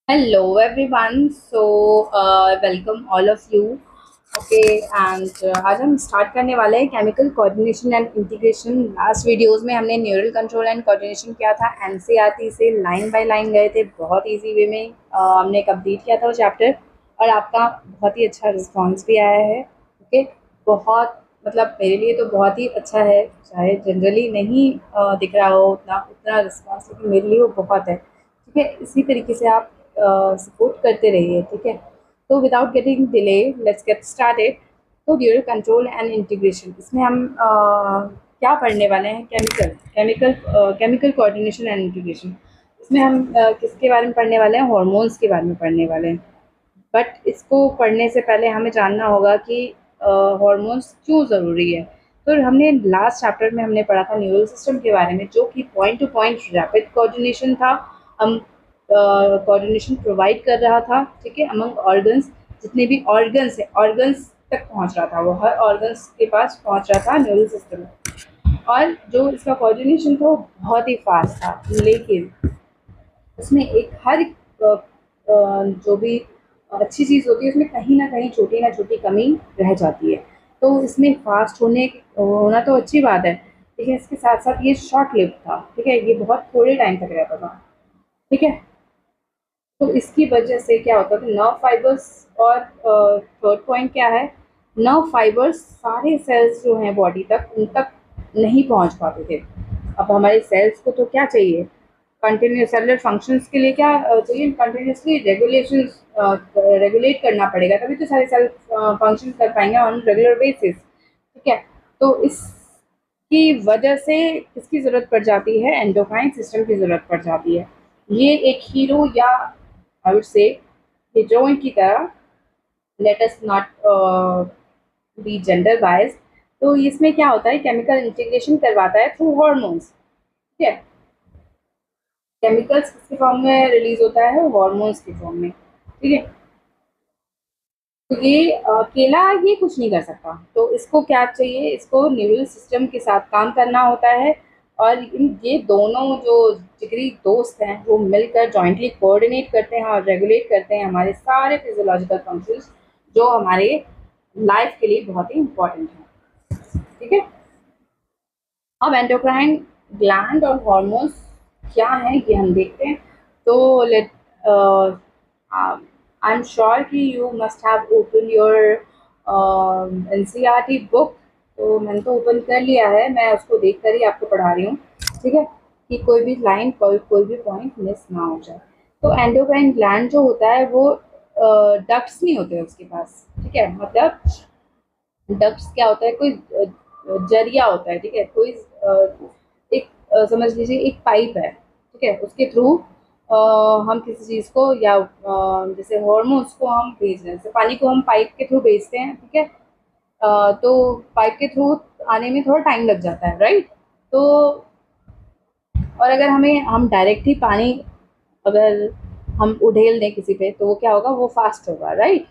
Hello everyone. Welcome all of you. आज हम start करने वाले हैं chemical coordination and integration. Last videos में हमने न्यूरल कंट्रोल एंड कोऑर्डिनेशन किया था। एनसीईआरटी से लाइन बाय लाइन गए थे, बहुत इजी वे में हमने कंप्लीट किया था वो चैप्टर और आपका बहुत ही अच्छा रिस्पांस भी आया है। ओके, बहुत मतलब मेरे लिए तो बहुत ही अच्छा है, चाहे जनरली नहीं दिख रहा हो उतना उतना रिस्पांस, लेकिन मेरे लिए वो बहुत है। ठीक है, इसी तरीके से आप सपोर्ट करते रहिए। ठीक है, तो without getting delay let's get started. तो ड्यूरल कंट्रोल एंड इंटीग्रेशन, इसमें हम क्या पढ़ने वाले हैं? Chemical coordination and integration. इसमें हम किसके बारे में पढ़ने वाले हैं? हॉर्मोन्स के बारे में पढ़ने वाले हैं। बट इसको पढ़ने से पहले हमें जानना होगा कि हॉर्मोन्स क्यों ज़रूरी है। तो हमने लास्ट चैप्टर में हमने पढ़ा था न्यूरल सिस्टम के बारे में, जो कि point two point rapid coordination था। हम कोऑर्डिनेशन प्रोवाइड कर रहा था, ठीक है, अमंग ऑर्गन्स। जितने भी ऑर्गन्स है, ऑर्गन्स तक पहुंच रहा था, वो हर ऑर्गन्स के पास पहुंच रहा था न्यूरल सिस्टम। और जो इसका कोऑर्डिनेशन था वो बहुत ही फास्ट था, लेकिन उसमें एक हर जो भी अच्छी चीज़ होती है उसमें कहीं ना छोटी कमी रह जाती है। तो इसमें फास्ट होना तो अच्छी बात है, लेकिन इसके साथ साथ ये शॉर्ट लिव था। ठीक है, ये बहुत थोड़े टाइम तक रहता था। ठीक है, तो इसकी वजह से क्या होता है, नर्व फाइबर्स और थर्ड पॉइंट क्या है, नर्व फाइबर्स सारे सेल्स जो हैं बॉडी तक, उन तक नहीं पहुंच पाते थे। अब हमारे सेल्स को तो क्या चाहिए? कंटिन्यूस सेलुलर फंक्शंस के लिए क्या चाहिए? कंटिन्यूसली रेगुलेट करना पड़ेगा, तभी तो सारे सेल फंक्शन कर पाएंगे ऑन रेगुलर बेसिस। ठीक है, तो इसकी वजह से किसकी ज़रूरत पड़ जाती है? एंडोक्राइन सिस्टम की ज़रूरत पड़ जाती है। ये एक हीरो या आई वुड से हीरोइन की तरह, let us not be gender bias. तो इसमें क्या होता है, केमिकल इंटीग्रेशन करवाता है थ्रू हॉर्मोन्स। ठीक है, केमिकल्स किसके फॉर्म में रिलीज होता है? हॉर्मोन्स के फॉर्म में। ठीक है, तो ये अकेला ये कुछ नहीं कर सकता, तो इसको क्या चाहिए? इसको न्यूरल सिस्टम के साथ काम करना होता है। और ये दोनों जो जिगरी दोस्त हैं वो मिलकर जॉइंटली कोऑर्डिनेट करते हैं और रेगुलेट करते हैं हमारे सारे फिजियोलॉजिकल फंक्शंस, जो हमारे लाइफ के लिए बहुत ही इम्पोर्टेंट है। ठीक है, अब एंडोक्राइन ग्लैंड और हॉर्मोन्स क्या हैं ये हम देखते हैं। तो लेट आई एम श्योर कि you must have open your NCERT book. तो मैंने तो ओपन कर लिया है, मैं उसको देख कर ही आपको पढ़ा रही हूँ। ठीक है, कि कोई भी लाइन कोई भी पॉइंट मिस ना हो जाए। तो एंडोक्राइन ग्लैंड जो होता है वो डक्ट्स नहीं होते उसके पास। ठीक है, मतलब डक्ट्स क्या होता है? कोई जरिया होता है। ठीक है, कोई एक समझ लीजिए एक पाइप है। ठीक है, उसके थ्रू हम किसी चीज़ को या जैसे हॉर्मोन्स को हम भेज रहे हैं, जैसे पानी को हम पाइप के थ्रू भेजते हैं। ठीक है, तो पाइप के थ्रू आने में थोड़ा टाइम लग जाता है, राइट? तो और अगर हम डायरेक्ट ही पानी अगर हम उड़ेल दें किसी पे, तो वो क्या होगा? वो फास्ट होगा, राइट?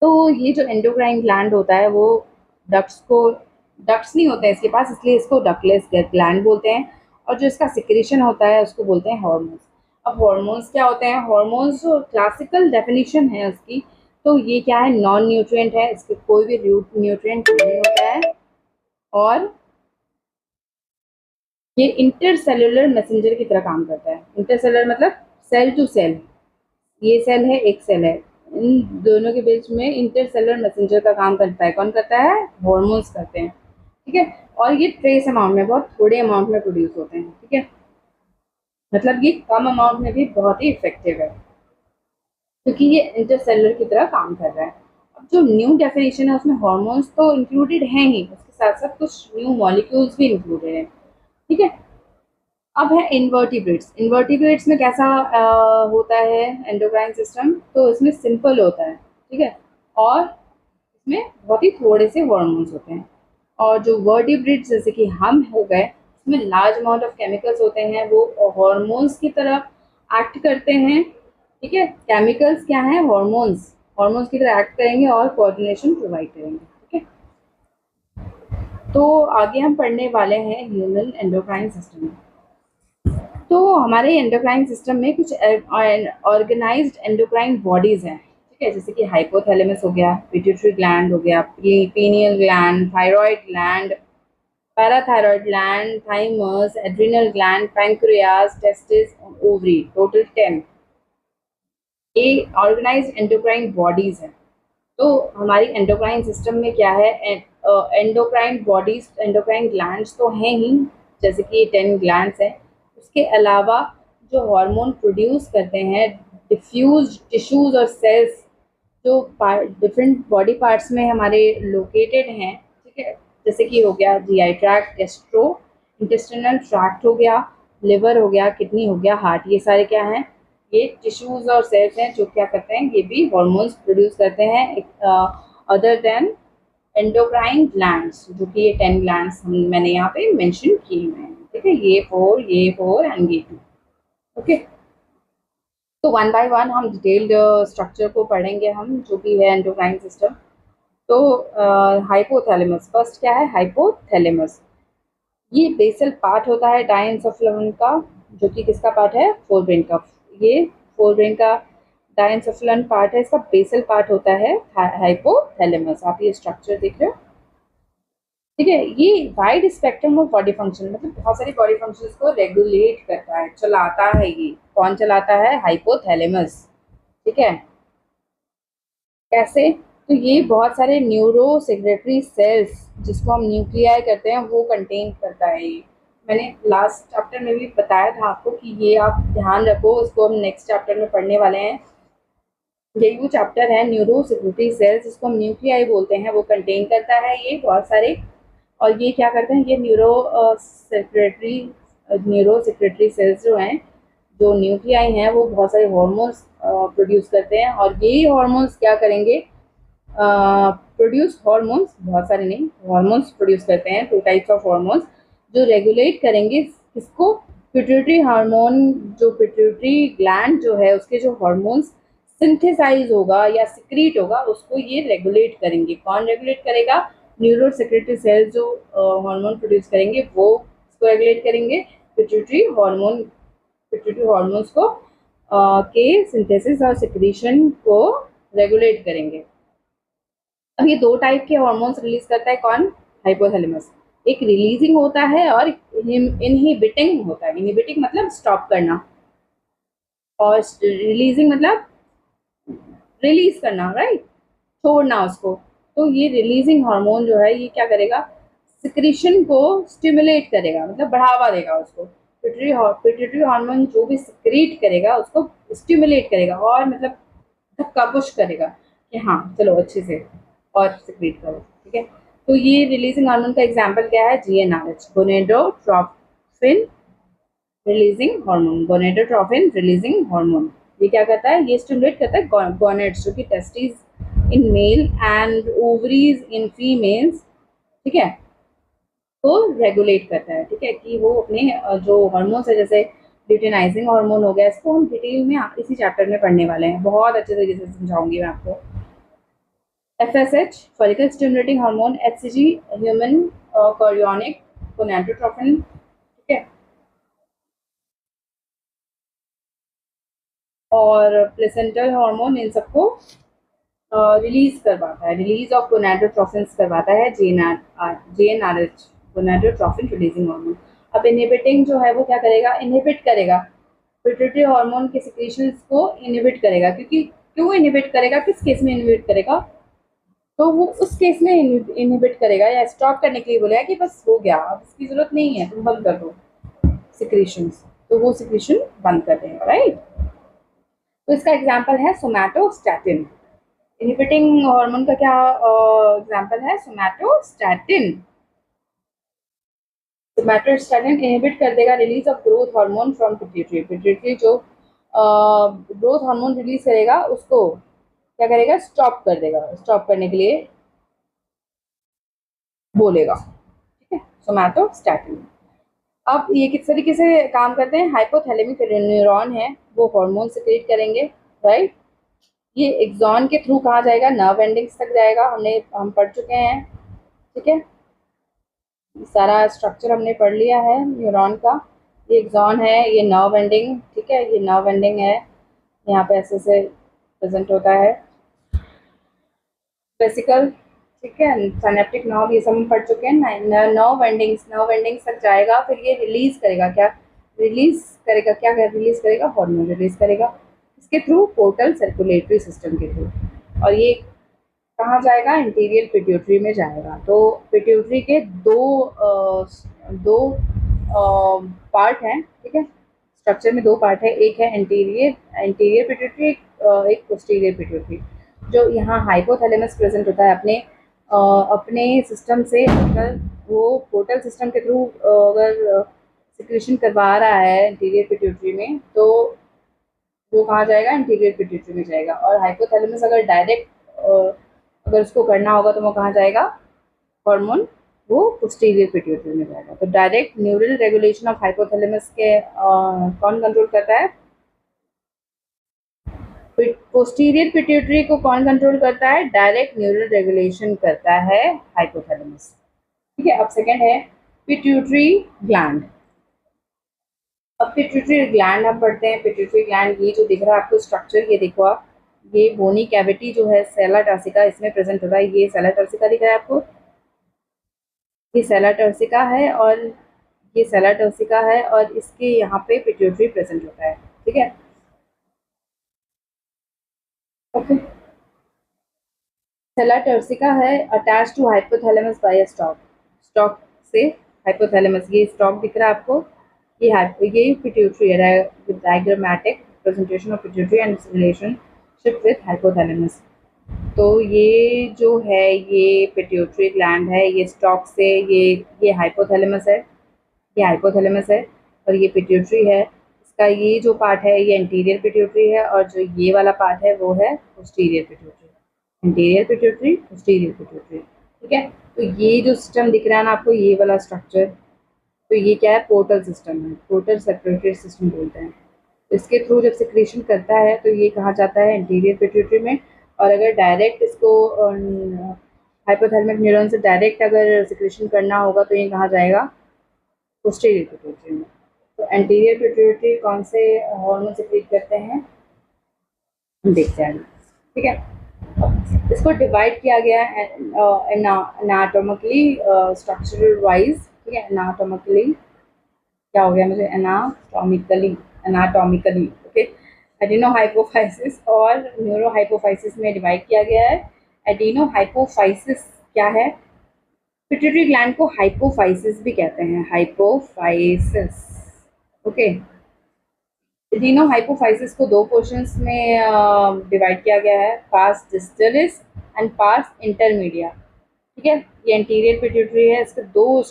तो ये जो एंडोक्राइन ग्लैंड होता है वो डक्ट्स नहीं होते हैं इसके पास, इसलिए इसको डकलेस ग्लैंड बोलते हैं। और जो इसका सिक्रेशन होता है उसको बोलते हैं हॉर्मोन्स। अब हॉर्मोन्स क्या होते हैं? हॉर्मोन्स जो क्लासिकल डेफिनेशन है उसकी, तो ये क्या है? नॉन न्यूट्रिएंट है, इसके कोई भी न्यूट्रिएंट नहीं होता है। और ये इंटरसेलुलर मैसेंजर की तरह काम करता है। इंटरसेलुलर मतलब सेल टू सेल, ये सेल है, एक सेल है, इन दोनों के बीच में इंटरसेलुलर मैसेंजर का काम करता है। कौन करता है? हॉर्मोन्स करते हैं। ठीक है, और ये ट्रेस अमाउंट में, बहुत थोड़े अमाउंट में प्रोड्यूस होते हैं। ठीक है, मतलब ये कम अमाउंट में भी बहुत ही इफेक्टिव है, क्योंकि ये इंटरसेलुलर की तरह काम कर रहा है। अब जो न्यू डेफिनेशन है उसमें हॉर्मोन्स तो इंक्लूडेड हैं ही, उसके साथ साथ कुछ न्यू मॉलिक्यूल्स भी इंक्लूडेड हैं। ठीक है, अब है इन्वर्टिब्रेट्स। इन्वर्टिब्रेट्स में कैसा होता है एंडोक्राइन सिस्टम? तो इसमें सिंपल होता है। ठीक है, और इसमें बहुत ही थोड़े से हॉर्मोन्स होते हैं। और जो वर्टिब्रेट्स जैसे कि हम हो गए, इसमें लार्ज अमाउंट ऑफ केमिकल्स होते हैं, वो हॉर्मोन्स की तरह एक्ट करते हैं। ठीक है, केमिकल्स क्या हैं? हॉर्मोन्स, हॉर्मोन्स की तरह एक्ट करेंगे और कोऑर्डिनेशन प्रोवाइड करेंगे। ठीक है, तो आगे हम पढ़ने वाले हैं ह्यूमन एंडोक्राइन सिस्टम। तो हमारे एंडोक्राइन सिस्टम में कुछ ऑर्गेनाइज्ड एंडोक्राइन बॉडीज हैं, ठीक है, जैसे कि हाइपोथैलेमस हो गया, पिट्यूटरी ग्लैंड हो गया, pineal gland, thyroid gland, parathyroid gland, thymus, adrenal gland, pancreas, testis, ovary, total 10 ये ऑर्गेनाइज्ड एंडोक्राइन बॉडीज हैं। तो हमारी एंडोक्राइन सिस्टम में क्या है, एंडोक्राइन बॉडीज, एंडोक्राइन ग्लैंड्स तो हैं ही, जैसे कि 10 ग्लैंड्स हैं। उसके अलावा जो हार्मोन प्रोड्यूस करते हैं डिफ्यूज टिश्यूज और सेल्स जो डिफरेंट बॉडी पार्ट्स में हमारे लोकेटेड हैं, ठीक है, जैसे कि हो गया GI tract, gastro intestinal tract हो गया, लिवर हो गया, किडनी हो गया, हार्ट, ये सारे क्या हैं, ये टिश्यूज और सेल्स हैं जो क्या करते हैं, ये भी हॉर्मोन्स प्रोड्यूस करते हैं अदर देन एंडोक्राइन ग्लैंड्स, जो कि ये 10 ग्लैंड्स मैंने यहाँ पे मेंशन किए हुए हैं, ठीक है, ये फोर एंड ये 2। ओके, तो वन बाय वन हम डिटेल्ड स्ट्रक्चर को पढ़ेंगे हम, जो कि है एंडोक्राइन सिस्टम। तो हाइपोथैलेमस, फर्स्ट क्या है, हाइपोथैलेमस, ये बेसल पार्ट होता है डायंसोफ्लाविन का, जो कि किसका पार्ट है, फोर ब्रेन का, ये फोर ब्रेन का डायंसोफ्लाविन पार्ट है, इसका बेसल पार्ट होता है हाइपोथैलेमस। आप ये स्ट्रक्चर देख रहे हो, ठीक है, ये wide spectrum of body function, मतलब बहुत सारी बॉडी फंक्शंस को रेगुलेट करता है, चलाता है, ये कौन चलाता है, हाइपोथैलेमस, ठीक है। कैसे, तो ये बहुत सारे न्यूरो सेक्रेटरी सेल्स, जिसको हम न्यूक्लियाई करते हैं, वो कंटेन करता है ये। मैंने लास्ट चैप्टर में भी बताया था आपको कि ये आप ध्यान रखो, उसको हम नेक्स्ट चैप्टर में पढ़ने वाले हैं। यही वो चैप्टर है, न्यूरो सेक्रेटरी सेल्स, जिसको हम न्यूक्लियाई बोलते हैं, वो कंटेन करता है ये बहुत सारे। और ये क्या करते हैं, ये न्यूरो सेक्रेटरी सेल्स जो हैं, जो न्यूक्लियाई हैं, वो बहुत सारे हॉर्मोन्स प्रोड्यूस करते हैं। और ये हार्मोन्स क्या करेंगे, प्रोड्यूस हॉर्मोन्स, बहुत सारे नहीं, हॉर्मोन्स प्रोड्यूस करते हैं, 2 टाइप्स ऑफ हॉर्मोन्स, जो रेगुलेट करेंगे किसको, पिट्यूटरी हार्मोन, जो पिट्यूटरी ग्लैंड जो है, उसके जो हॉर्मोन्स सिंथेसाइज होगा या सिक्रीट होगा, उसको ये रेगुलेट करेंगे। कौन रेगुलेट करेगा, न्यूरो सेक्रेटरी सेल्स जो हार्मोन प्रोड्यूस करेंगे वो इसको रेगुलेट करेंगे, पिट्यूटरी हार्मोन्स को के सिंथेसिस और सिक्रीशन को रेगुलेट करेंगे। अब ये 2 टाइप के हार्मोन्स रिलीज करता है कौन, हाइपोथैलेमस, एक रिलीजिंग होता है और इनहिबिटिंग होता है। इनहिबिटिंग मतलब स्टॉप करना, और रिलीजिंग मतलब रिलीज करना, राइट, छोड़ना उसको। तो ये रिलीजिंग हार्मोन जो है, ये क्या करेगा, सिक्रीशन को स्टिमुलेट करेगा, मतलब बढ़ावा देगा उसको। पिट्यूटरी हार्मोन जो भी सिक्रीट करेगा उसको स्टिमुलेट करेगा, और मतलब धक्का पुश करेगा कि हाँ चलो अच्छे से और सिक्रीट करो, ठीक है। तो ये रिलीजिंग हार्मोन का एग्जांपल क्या है, GnRH, gonadotropin releasing hormone, gonadotropin releasing hormone. ये क्या करता है, ये स्टिमुलेट करता है गोनेड्स, जो कि testis in male and ovaries in females, ठीक है, को रेगुलेट करता है, ठीक है, कि वो अपने जो हार्मोन्स है, जैसे ल्यूटिनाइजिंग हार्मोन हो गया, इसको हम डिटेल में इसी चैप्टर में पढ़ने वाले हैं, बहुत अच्छे तरीके से समझाऊंगी मैं आपको। FSH, follicle stimulating hormone, HCG, human chorionic gonadotropin, ठीक है, और प्लेसेंटल हार्मोन, इन सबको रिलीज करवाता है, रिलीज ऑफ गोनाडोट्रोपिन्स करवाता है GnRH, गोनाडोट्रोपिन रिलीजिंग हार्मोन। अब इनहिबिटिंग जो है वो क्या करेगा, इनहिबिट करेगा, पिट्यूटरी हार्मोन के सिक्रीशंस को इनहिबिट करेगा, क्योंकि क्यों इनहिबिट करेगा, किस केस में इनहिबिट करेगा, तो वो उस केस में इनहिबिट करेगा या स्टॉप करने के लिए बोलेगा कि बस हो गया, अब इसकी जरूरत नहीं है, तुम बंद कर दो सिक्रीशंस, तो वो सिक्रीशन बंद कर देगा, राइट। तो इसका एग्जांपल है सोमैटोस्टैटिन। इनहिबिटिंग हार्मोन का क्या एग्जांपल है, सोमैटोस्टैटिन। सोमैटोस्टैटिन इनहिबिट कर देगा release of growth hormone from pituitary, pituitary जो ग्रोथ हार्मोन रिलीज करेगा उसको क्या करेगा, स्टॉप कर देगा, स्टॉप करने के लिए बोलेगा, ठीक है, सोमैटोस्टैटिन। अब ये किस तरीके से काम करते हैं, हाइपोथैलेमिक न्यूरॉन है, वो हार्मोन सिक्रेट करेंगे, राइट। ये एक्सॉन के थ्रू कहाँ जाएगा, नर्व एंडिंग्स तक जाएगा, हम पढ़ चुके हैं, ठीक है, सारा स्ट्रक्चर हमने पढ़ लिया है न्यूरॉन का। ये एक्सॉन है, ये नर्व एंडिंग, ठीक है, ये नर्व एंडिंग है, यहाँ पे ऐसे से प्रेजेंट होता है। वेसिकल, ठीक है, सिनेप्टिक नर्व, ये सब हम पढ़ चुके हैं। नर्व एंडिंग्स तक जाएगा, फिर ये रिलीज करेगा क्या, रिलीज करेगा हार्मोन रिलीज करेगा, इसके थ्रू पोर्टल सर्कुलेटरी सिस्टम के थ्रू। और ये कहाँ जाएगा, इंटीरियर पिट्यूटरी में जाएगा। तो पिट्यूटरी के दो पार्ट हैं, ठीक है, स्ट्रक्चर में दो पार्ट है, एक है एंटीरियर पिट्यूटरी, एक पोस्टीरियर पिट्यूटरी। जो यहाँ हाइपोथैलेमस प्रेजेंट होता है अपने सिस्टम से, अगर वो पोर्टल सिस्टम के थ्रू अगर सिक्रेशन करवा रहा है इंटीरियर पिट्यूटरी में, तो वो कहाँ जाएगा, इंटीरियर पिट्यूटरी में जाएगा। और हाइपोथैलेमस अगर डायरेक्ट अगर उसको करना होगा तो वो कहाँ जाएगा, हार्मोन, वो पोस्टीरियर पिट्यूटरी में जाएगा। तो direct neural regulation of hypothalamus के कौन कंट्रोल करता है, पोस्टीरियर पिट्यूटरी को कौन कंट्रोल करता है, डायरेक्ट न्यूरल रेगुलेशन करता है हाइपोथैलेमस, ठीक है। अब सेकंड है पिट्यूटरी ग्लैंड। अब पिट्यूटरी ग्लैंड हम पढ़ते हैं। पिट्यूटरी ग्लैंड, ये जो दिख रहा है आपको स्ट्रक्चर, ये देखो आप, ये बोनी कैविटी जो है सेला टर्सिका इसमें प्रेजेंट होता है। ये सेला टर्सिका दिख रहा है आपको, ये सेला टर्सिका है, और ये सेला टर्सिका है, और इसके यहाँ पे पिट्यूटरी प्रेजेंट होता है, ठीक है, ओके। सेला टर्सिका है attach to hypothalamus by stalk, stalk से हाइपोथैलेमस, ये स्टॉक दिख रहा है आपको, ये पिट्यूटरी है, diagrammatic presentation of pituitary and relationship with hypothalamus. तो ये जो है ये पिट्यूटरी ग्लैंड है, ये स्टॉक से, ये हाइपोथैलेमस है, ये हाइपोथैलेमस है, और ये पिट्यूटरी है। इसका ये जो पार्ट है ये एंटीरियर पिट्यूटरी है, और जो ये वाला पार्ट है वो है posterior pituitary, interior pituitary, posterior pituitary, ठीक है। तो ये जो सिस्टम दिख रहा है ना आपको, ये वाला स्ट्रक्चर, तो ये क्या है, पोर्टल सिस्टम है, पोर्टल सर्कुलेटरी सिस्टम बोलते हैं। इसके थ्रू जब सिक्रेशन करता है तो ये कहाँ जाता है, इंटीरियर पिट्यूटरी में। और अगर डायरेक्ट इसको हाइपोथैलेमिक न्यूरॉन से डायरेक्ट अगर सिक्रेशन करना होगा तो ये कहाँ जाएगा, पोस्टीरियर पिट्यूटरी में। तो एंटीरियर पिट्यूटरी कौन से हार्मोन सिक्रेट करते हैं, हम देखते हैं, ठीक है। इसको डिवाइड किया गया है एनाटोमिकली, स्ट्रक्चरल वाइज, ठीक है, एनाटोमिकली, क्या हो गया मुझे, एनाटॉमिकली, ओके। एडिनोहाइपोफाइसिस और न्यूरोहाइपोफाइसिस में डिवाइड किया गया है। एडिनोहाइपोफाइसिस क्या है, पिट्यूटरी ग्लैंड को हाइपोफाइसिस भी कहते हैं, हाइपोफाइसिस, ओके। एडिनोहाइपोफाइसिस को दो पोर्शंस में डिवाइड किया गया है, पास डिस्टलिस एंड पास इंटरमीडिया, ठीक है। ये एंटीरियर पिट्यूटरी है, इसके दो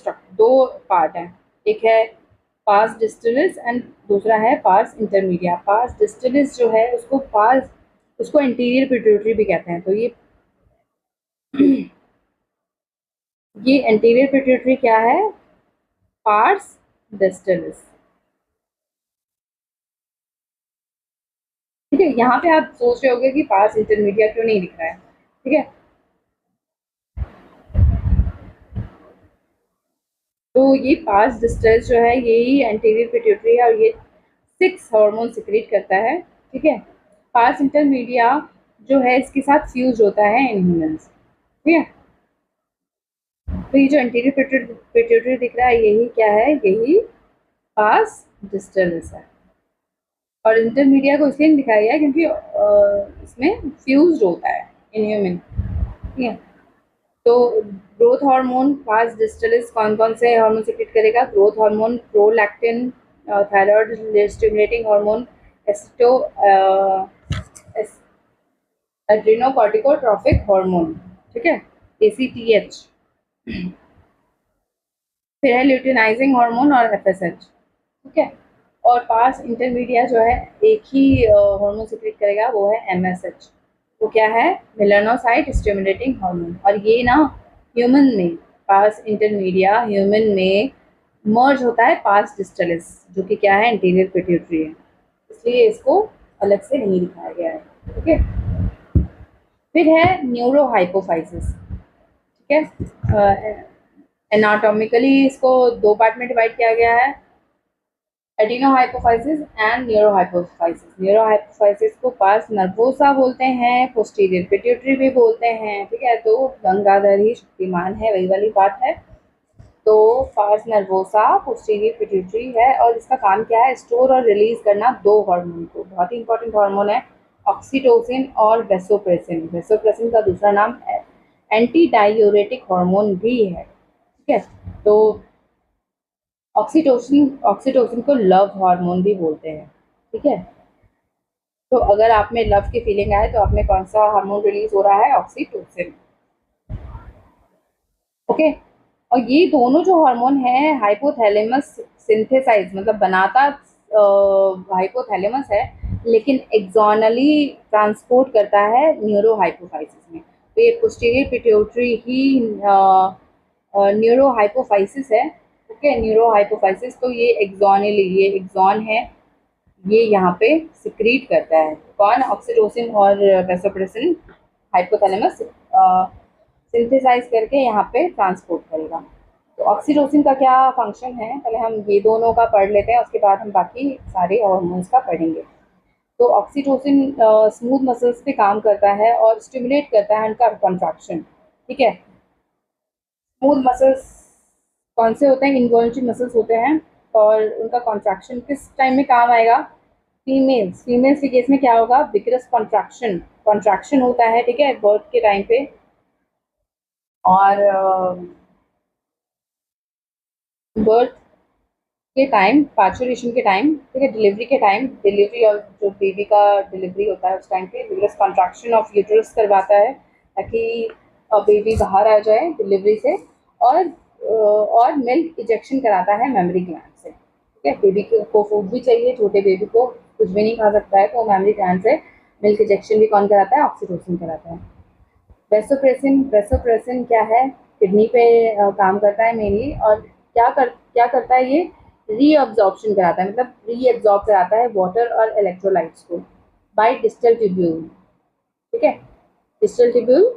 पार्ट हैं, एक है पास डिस्टलिस एंड दूसरा है पास इंटरमीडिया। पास डिस्टलिस जो है उसको एंटीरियर पिट्यूटरी भी कहते हैं। तो ये एंटीरियर पिट्यूटरी क्या है, पार्स डिस्टलिस, ठीक है। यहाँ पे आप सोच रहे होंगे कि पास इंटरमीडिया क्यों नहीं लिख रहा है, ठीक है। तो ये पास डिस्टलिस जो है यही एंटीरियर पिट्यूटरी है, और ये 6 हार्मोन सिक्रेट करता है, ठीक है। पास इंटरमीडिया जो है इसके साथ फ्यूज होता है इन ह्यूमंस, ठीक है। तो ये जो एंटीरियर पिट्यूटरी दिख रहा है यही क्या है, यही पास डिस्टलिस है। और इंटरमीडिया को इसलिए दिखाया गया क्योंकि इसमें फ्यूज होता है इन ह्यूमन, ठीक है। तो ग्रोथ हार्मोन पास डिस्टलिस कौन कौन से हार्मोन सिक्रेट करेगा, growth hormone, prolactin, thyroid stimulating hormone, एस्टो एड्रेनोकॉर्टिकोट्रॉफिक हार्मोन, ठीक है, ACTH। फिर है ल्यूटिनाइजिंग हार्मोन और FSH, ठीक है। और पास इंटरमीडिया जो है एक ही हार्मोन सिक्रेट करेगा, वो है MSH, वो क्या है, मेलानोसाइट स्टिमुलेटिंग हार्मोन। और ये ना ह्यूमन में, पास इंटरमीडिया ह्यूमन में मर्ज होता है पास डिस्टलिस, जो कि क्या है, एंटीरियर पिट्यूटरी है, इसलिए इसको अलग से नहीं दिखाया गया है, ओके। फिर है न्यूरोहाइपोफाइसिस, ठीक है। एनाटॉमिकली इसको दो पार्ट में डिवाइड किया गया है, एडिनोहाइपोफाइसिस एंड न्यूरोहाइपोफाइसिस। न्यूरोहाइपोफाइसिस को पार्स नर्वोसा बोलते हैं, पोस्टीरियर पिट्यूटरी भी बोलते हैं, ठीक है। तो गंगाधर ही शक्तिमान है, वही वाली बात है। तो पार्स नर्वोसा पोस्टीरियर पिट्यूटरी है और इसका काम क्या है, स्टोर और रिलीज करना दो हार्मोन को, बहुत ही इंपॉर्टेंट हार्मोन है, ऑक्सीटोसिन और वेसोप्रेसिन। वेसोप्रेसिन का दूसरा नाम एंटी डायूरेटिक हार्मोन भी है, ठीक है। तो ऑक्सीटोसिन, ऑक्सीटोसिन को लव हार्मोन भी बोलते हैं, ठीक है। तो अगर आप में लव की फीलिंग आए तो आप में कौन सा हार्मोन रिलीज हो रहा है, ऑक्सीटोसिन, ओके। और ये दोनों जो हार्मोन है हाइपोथैलेमस सिंथेसाइज, मतलब बनाता हाइपोथैलेमस है, लेकिन एक्सोनली ट्रांसपोर्ट करता है न्यूरोहाइपोफाइसिस में। तो ये पोस्टीरियर पिट्यूटरी ही न्यूरोहाइपोफाइसिस है, ओके। न्यूरोहाइपोफाइसिस तो ये एक्सोनली, ये एक्सोन है, ये यहाँ पे सिक्रीट करता है कौन, ऑक्सीटोसिन और वेसोप्रेसिन, हाइपोथैलेमस सिंथेसाइज करके यहाँ पे ट्रांसपोर्ट करेगा। तो ऑक्सीटोसिन का क्या फंक्शन है, पहले हम ये दोनों का पढ़ लेते हैं, उसके बाद हम बाकी सारे हार्मोन्स का पढ़ेंगे। तो ऑक्सीटोसिन स्मूथ मसल्स पे काम करता है और स्टिमुलेट करता है उनका कंट्रैक्शन, ठीक है। स्मूथ मसल्स कौन से होते हैं, इनवॉल्यूटरी मसल्स होते हैं, और उनका कॉन्ट्रैक्शन किस टाइम में काम आएगा, फीमेल्स के केस में क्या होगा, विग्रस कॉन्ट्रैक्शन, कॉन्ट्रैक्शन होता है, ठीक है, बर्थ के टाइम पे। और बर्थ के टाइम, पार्चुरेशन के टाइम, ठीक है, डिलीवरी के टाइम, डिलीवरी और जो बेबी का डिलीवरी होता है उस टाइम पे विग्रस कॉन्ट्रैक्शन ऑफ यूट्रस करवाता है ताकि बेबी बाहर आ जाए डिलीवरी से। और मिल्क इंजेक्शन कराता है मेमरी ग्लैंड से, ठीक है। बेबी को फूड भी चाहिए, छोटे बेबी को कुछ भी नहीं खा सकता है, तो मेमरी ग्लैंड से मिल्क इंजेक्शन भी कौन कराता है, ऑक्सीटोसिन कराता है। वेसोप्रेसिन, वेसोप्रेसिन क्या है, किडनी पे काम करता है मेनली, और क्या करता है ये, रीअब्जॉर्प्शन कराता है, मतलब रीअब्जॉर्ब कराता है वाटर और इलेक्ट्रोलाइट्स को बाय डिस्टल ट्यूब्यूल, ठीक है, डिस्टल ट्यूब्यूल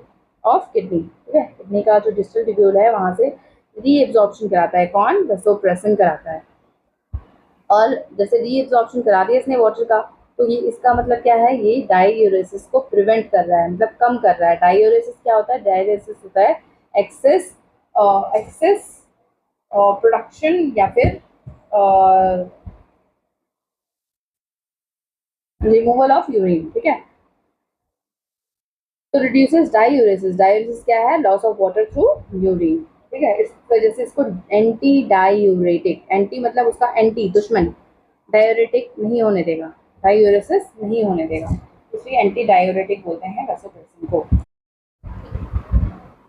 ऑफ किडनी, ठीक है, किडनी का जो डिस्टल ट्यूब्यूल है वहां से रीअब्जॉर्प्शन कराता है कौन, वेसोप्रेसिन कराता है। और जैसे रीअब्जॉर्प्शन करा दिया इसने वाटर का, तो ये इसका मतलब क्या है, ये डाययूरेसिस को प्रिवेंट कर रहा है, मतलब कम कर रहा है। डाययूरेसिस क्या होता है, डाययूरेसिस होता है एक्सेस एक्सेस प्रोडक्शन या फिर रिमूवल ऑफ यूरिन, ठीक है। तो रिड्यूसेस डाययूरेसिस, डाययूरेसिस क्या है, loss of water through urine, ठीक है। इस वजह से इसको एंटी डायूरेटिक, एंटी मतलब उसका एंटी, दुश्मन, डायूरेटिक नहीं होने देगा, डायूरेसिस नहीं होने देगा, इसलिए एंटी डायूरेटिक बोलते हैं वेसोप्रेसिन को।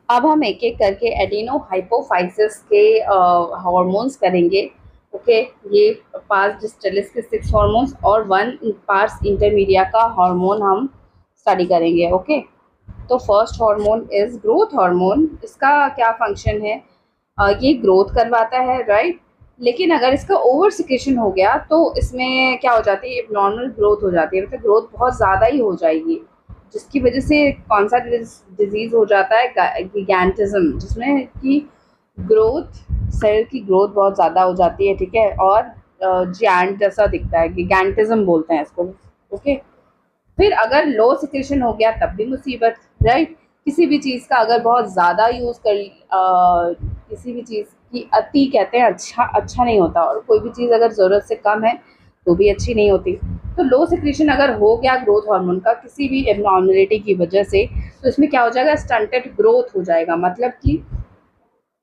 अब हम एक एक करके एडिनो हाइपोफाइसिस के हार्मोन्स करेंगे, ओके। ये पार्स डिस्टलिस के 6 हार्मोन्स और 1 पार्स इंटरमीडिया का हार्मोन हम स्टडी करेंगे, ओके। तो first hormone is growth hormone. इसका क्या फंक्शन है, ये ग्रोथ करवाता है, राइट। लेकिन अगर इसका ओवर सिक्रेशन हो गया तो इसमें क्या हो जाती है, नॉर्मल ग्रोथ हो जाती है, मतलब ग्रोथ बहुत ज़्यादा ही हो जाएगी, जिसकी वजह से कौन सा डिजीज़ हो जाता है, गिगैंटिज्म, जिसमें कि ग्रोथ, सेल की ग्रोथ बहुत ज़्यादा हो जाती है, ठीक है, और जियांट जैसा दिखता है, गिगैंटिज्म बोलते हैं इसको, ओके। फिर अगर लो सिक्रेशन हो गया तब भी मुसीबत, राइट। किसी भी चीज़ का अगर बहुत ज़्यादा यूज़ कर किसी भी चीज़ की अति कहते हैं अच्छा नहीं होता, और कोई भी चीज़ अगर ज़रूरत से कम है तो भी अच्छी नहीं होती। तो लो सिक्रेशन अगर हो गया ग्रोथ हार्मोन का किसी भी एबनॉर्मलिटी की वजह से, तो इसमें क्या हो जाएगा, स्टंटेड ग्रोथ हो जाएगा, मतलब कि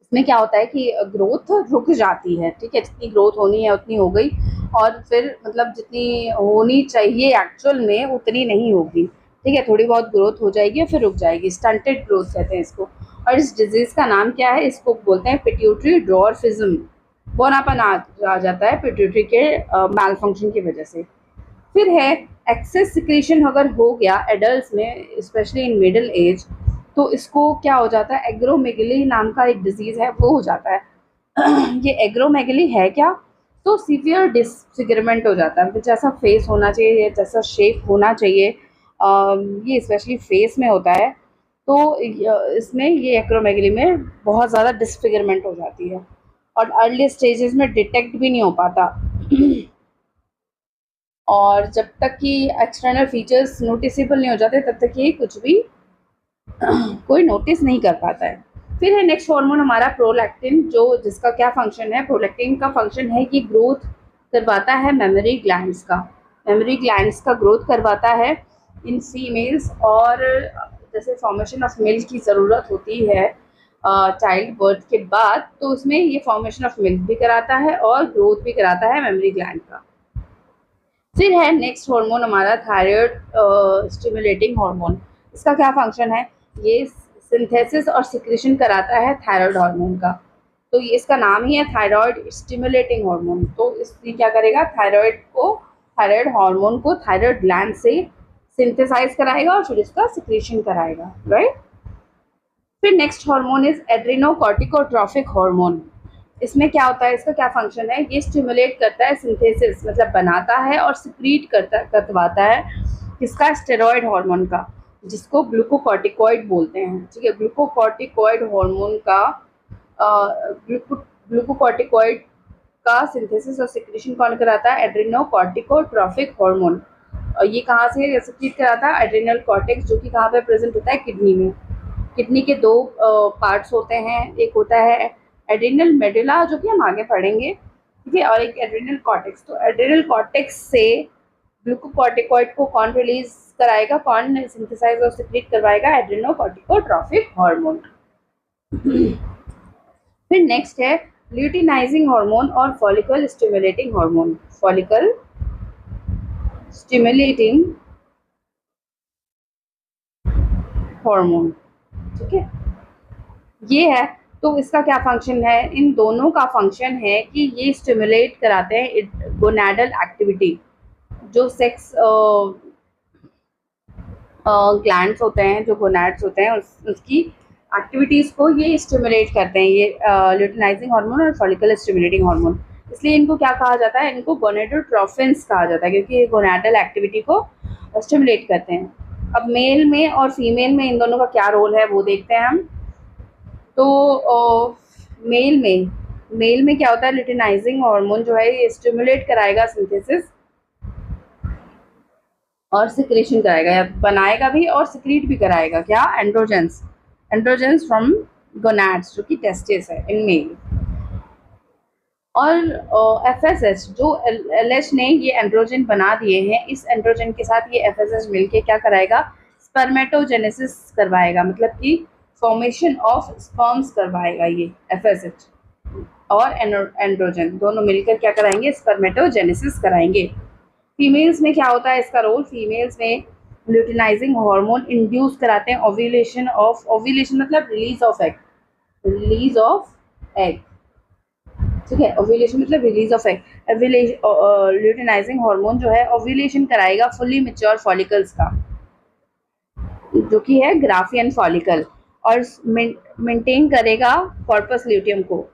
इसमें क्या होता है कि ग्रोथ रुक जाती है, ठीक है, जितनी ग्रोथ होनी है उतनी हो गई, और फिर मतलब जितनी होनी चाहिए एक्चुअल में उतनी नहीं होगी, ठीक है, थोड़ी बहुत ग्रोथ हो जाएगी और फिर रुक जाएगी, स्टंटेड ग्रोथ कहते हैं इसको। और इस डिजीज़ का नाम क्या है, इसको बोलते हैं पिट्यूटरी ड्वार्फिज्म, बोनापन आ जाता है पिट्यूटरी के मैल फंक्शन की वजह से। फिर है एक्सेस सिक्रेशन अगर हो गया एडल्ट में, स्पेशली इन मिडिल एज, तो इसको क्या हो जाता है, एग्रोमेगली नाम का एक डिजीज़ है वो हो जाता है। ये एग्रोमेगली है क्या, तो सीवियर डिसफिगरमेंट हो जाता है, जैसा फेस होना चाहिए, जैसा शेप होना चाहिए, ये स्पेशली फेस में होता है। तो इसमें ये एक्रोमेगली में बहुत ज़्यादा डिसफिगरमेंट हो जाती है और अर्ली स्टेजेस में डिटेक्ट भी नहीं हो पाता। और जब तक कि एक्सटर्नल फीचर्स नोटिसेबल नहीं हो जाते तब तक ये कुछ भी कोई नोटिस नहीं कर पाता है। फिर है नेक्स्ट हार्मोन हमारा प्रोलैक्टिन, जो जिसका क्या फंक्शन है, प्रोलैक्टिन का फंक्शन है कि ग्रोथ करवाता है मेमोरी ग्लैंड्स का, मेमोरी ग्लैंड्स का ग्रोथ करवाता है इन फीमेल्स। और जैसे फॉर्मेशन ऑफ मिल्क की ज़रूरत होती है चाइल्ड बर्थ के बाद, तो उसमें ये फॉर्मेशन ऑफ मिल्क भी कराता है और ग्रोथ भी कराता है मेमोरी ग्लैंड का। फिर है नेक्स्ट हार्मोन हमारा थायराइड स्टिमुलेटिंग हार्मोन। इसका क्या फंक्शन है, ये सिंथेसिस और सिक्रेशन कराता है थायराइड हार्मोन का। तो ये इसका नाम ही है थायराइड स्टिमुलेटिंग हार्मोन। तो इसलिए क्या करेगा, थायराइड हार्मोन को थायराइड ग्लैंड से सिंथेसाइज कराएगा और फिर इसका सिक्रेशन कराएगा, राइट। फिर नेक्स्ट हार्मोन इज एड्रेनोकॉर्टिकोट्रॉफिक हार्मोन। इसमें क्या होता है, इसका क्या फंक्शन है, ये स्टिमुलेट करता है सिंथेसिस, मतलब बनाता है और सिक्रीट करवाता है किसका, स्टेरॉयड हार्मोन का, जिसको ग्लूकोकॉर्टिकॉइड बोलते हैं, ठीक है। ग्लूकोकॉर्टिकॉइड हार्मोन का ग्लूकोकॉर्टिकॉइड का सिंथेसिस और सिक्रीशन कौन कराता है, एड्रेनोकॉर्टिकोट्रॉफिक हार्मोन। और ये कहाँ से सिक्रीट कराता है, एड्रेनल कॉर्टेक्स, जो कि कहाँ पे प्रेजेंट होता है, किडनी में। किडनी के दो पार्ट्स होते हैं, एक होता है एड्रिनल मेडुला, जो कि हम आगे पढ़ेंगे, ठीक है, और एक एड्रिनल कॉर्टेक्स। तो एड्रिनल कॉर्टेक्स से ग्लूकोकॉर्टिकॉइड को कौन रिलीज कराएगा, कौन सिंथेसाइज और सिक्रीट करवाएगा, एड्रेनोकॉर्टिकोट्रॉफिक हार्मोन। फिर नेक्स्ट है ल्यूटिनाइजिंग हार्मोन और follicle stimulating hormone. Follicle stimulating hormone, ठीक है, ये है। तो इसका क्या फंक्शन है, इन दोनों का फंक्शन है कि ये स्टिमुलेट कराते हैं गोनाडल एक्टिविटी, जो सेक्स ग्लैंड्स होते हैं, जो गोनाड्स होते हैं, उसकी एक्टिविटीज़ को ये स्टिमुलेट करते हैं, ये ल्यूटिनाइजिंग हार्मोन और फॉलिकल स्टिमुलेटिंग हार्मोन। इसलिए इनको क्या कहा जाता है, इनको गोनेडोट्रोफिन्स कहा जाता है, क्योंकि ये गोनाडल एक्टिविटी को स्टिमुलेट करते हैं। अब मेल में और फीमेल में इन दोनों का क्या रोल है वो देखते हैं हम। तो मेल में क्या होता है, ल्यूटिनाइजिंग हार्मोन जो है ये स्टिमुलेट कराएगा सिंथेसिस और सिक्रेशन कराएगा, या बनाएगा भी और सिक्रीट भी कराएगा, क्या, एंड्रोजेंस फ्रॉम गोनाड्स, जो कि टेस्टिस है इन मेल। और एफएसएच, जो एलएच ने ये एंड्रोजन बना दिए हैं, इस एंड्रोजन के साथ ये एफएसएच मिलके क्या कराएगा, स्पर्मेटोजेनेसिस करवाएगा, मतलब कि फॉर्मेशन ऑफ स्पर्म्स करवाएगा ये एफएसएच और एंड्रोजन दोनों मिलकर क्या कराएंगे, स्पर्मेटोजेनेसिस कराएंगे। फीमेल्स में क्या होता है इसका रोल, फीमेल्स में ल्यूटिनाइजिंग हार्मोन इंड्यूस कराते हैं ओव्यूलेशन मतलब रिलीज ऑफ एग, ठीक है, ओव्यूलेशन मतलब release of egg. Luteinizing hormone जो है ओव्यूलेशन कराएगा फुल्ली मैच्योर फॉलिकल्स का, जो कि है ग्राफियन फॉलिकल, और मेंटेन करेगा कॉर्पस ल्यूटियम को।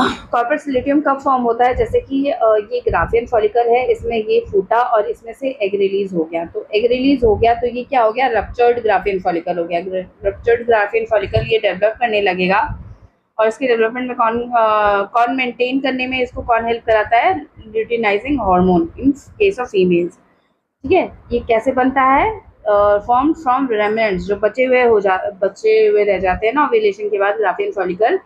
कॉर्पस ल्यूटियम कब फॉर्म होता है, जैसे कि ये ग्राफियन फॉलिकल है, इसमें ये फूटा और इसमें से एग रिलीज हो गया, तो एग रिलीज हो गया तो ये क्या हो गया, रप्चर्ड ग्राफियन फॉलिकल हो गया। रप्चर्ड ग्राफियन फॉलिकल ये डेवलप करने लगेगा, और इसके डेवलपमेंट में कौन मेंटेन करने में इसको कौन हेल्प कराता है, luteinizing hormone in case of females, ठीक है। ये कैसे बनता है, फॉर्म फ्रॉम रेमेनेंट्स, जो बचे हुए रह जाते हैं ना ओव्यूलेशन के बाद ग्राफियन फॉलिकल,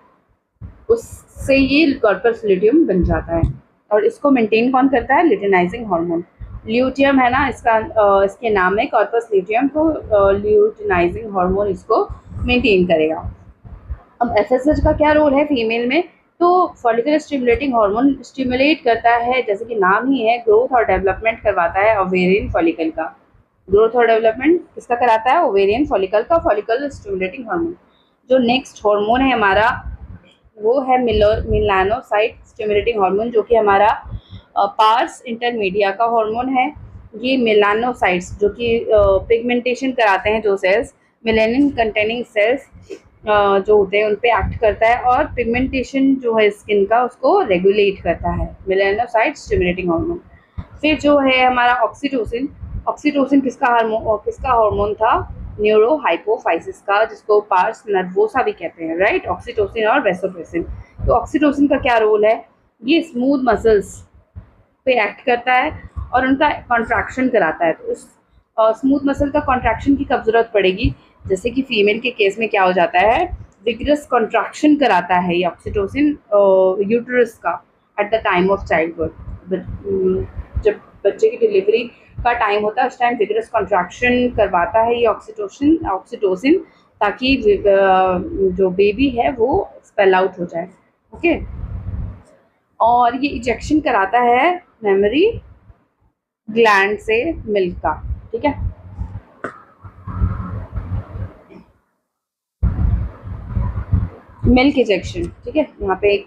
उससे ये कॉर्पस ल्यूटियम बन जाता है, और इसको मेंटेन कौन करता है, ल्यूटिनाइजिंग हार्मोन। ल्यूटियम है ना इसका, इसके नाम है कॉर्पस ल्यूटियम, तो ल्यूटिनाइजिंग हार्मोन इसको मेंटेन करेगा। अब एफएसएच का क्या रोल है फीमेल में, तो फॉलिकल स्टिमुलेटिंग हार्मोन स्टिमुलेट करता है, जैसे कि नाम ही है, ग्रोथ और डेवलपमेंट करवाता है ओवेरियन फॉलिकल का। ग्रोथ और डेवलपमेंट किसका कराता है, ओवेरियन फॉलिकल का, फॉलिकल स्टिमुलेटिंग हार्मोन। जो नेक्स्ट हार्मोन है हमारा वो है मेलानोसाइट स्टिमुलेटिंग हार्मोन, जो कि हमारा पार्स इंटरमीडिया का हार्मोन है। ये मेलानोसाइट्स जो कि पिगमेंटेशन कराते हैं, जो सेल्स मेलानिन कंटेनिंग सेल्स जो होते हैं उन पे एक्ट करता है, और पिगमेंटेशन जो है स्किन का उसको रेगुलेट करता है, मेलानोसाइट स्टिमुलेटिंग हार्मोन। फिर जो है हमारा ऑक्सीटोसिन, ऑक्सीटोसिन किसका हार्मोन था, न्यूरो हाइपोफाइसिस का, जिसको पार्स नर्वोसा भी कहते हैं, राइट, ऑक्सीटोसिन और वेसोप्रेसिन। तो ऑक्सीटोसिन का क्या रोल है, ये स्मूथ मसल्स पे एक्ट करता है, और उनका कॉन्ट्रैक्शन कराता है। तो इस स्मूथ मसल का कॉन्ट्रैक्शन की कब ज़रूरत पड़ेगी? जैसे कि फीमेल के केस में क्या हो जाता है, विगरस कॉन्ट्रैक्शन कराता है ये ऑक्सीटोसिन यूट्रस का at the time of child birth. जब बच्चे की डिलीवरी का टाइम होता है उस टाइम विगरस कॉन्ट्रैक्शन करवाता है ये ऑक्सीटोसिन ताकि जो बेबी है वो स्पेल आउट हो जाए। ओके, और ये इजेक्शन कराता है मेमोरी ग्लैंड से मिल्क का। ठीक है, मिल्क इजेक्शन। ठीक है, यहाँ पे एक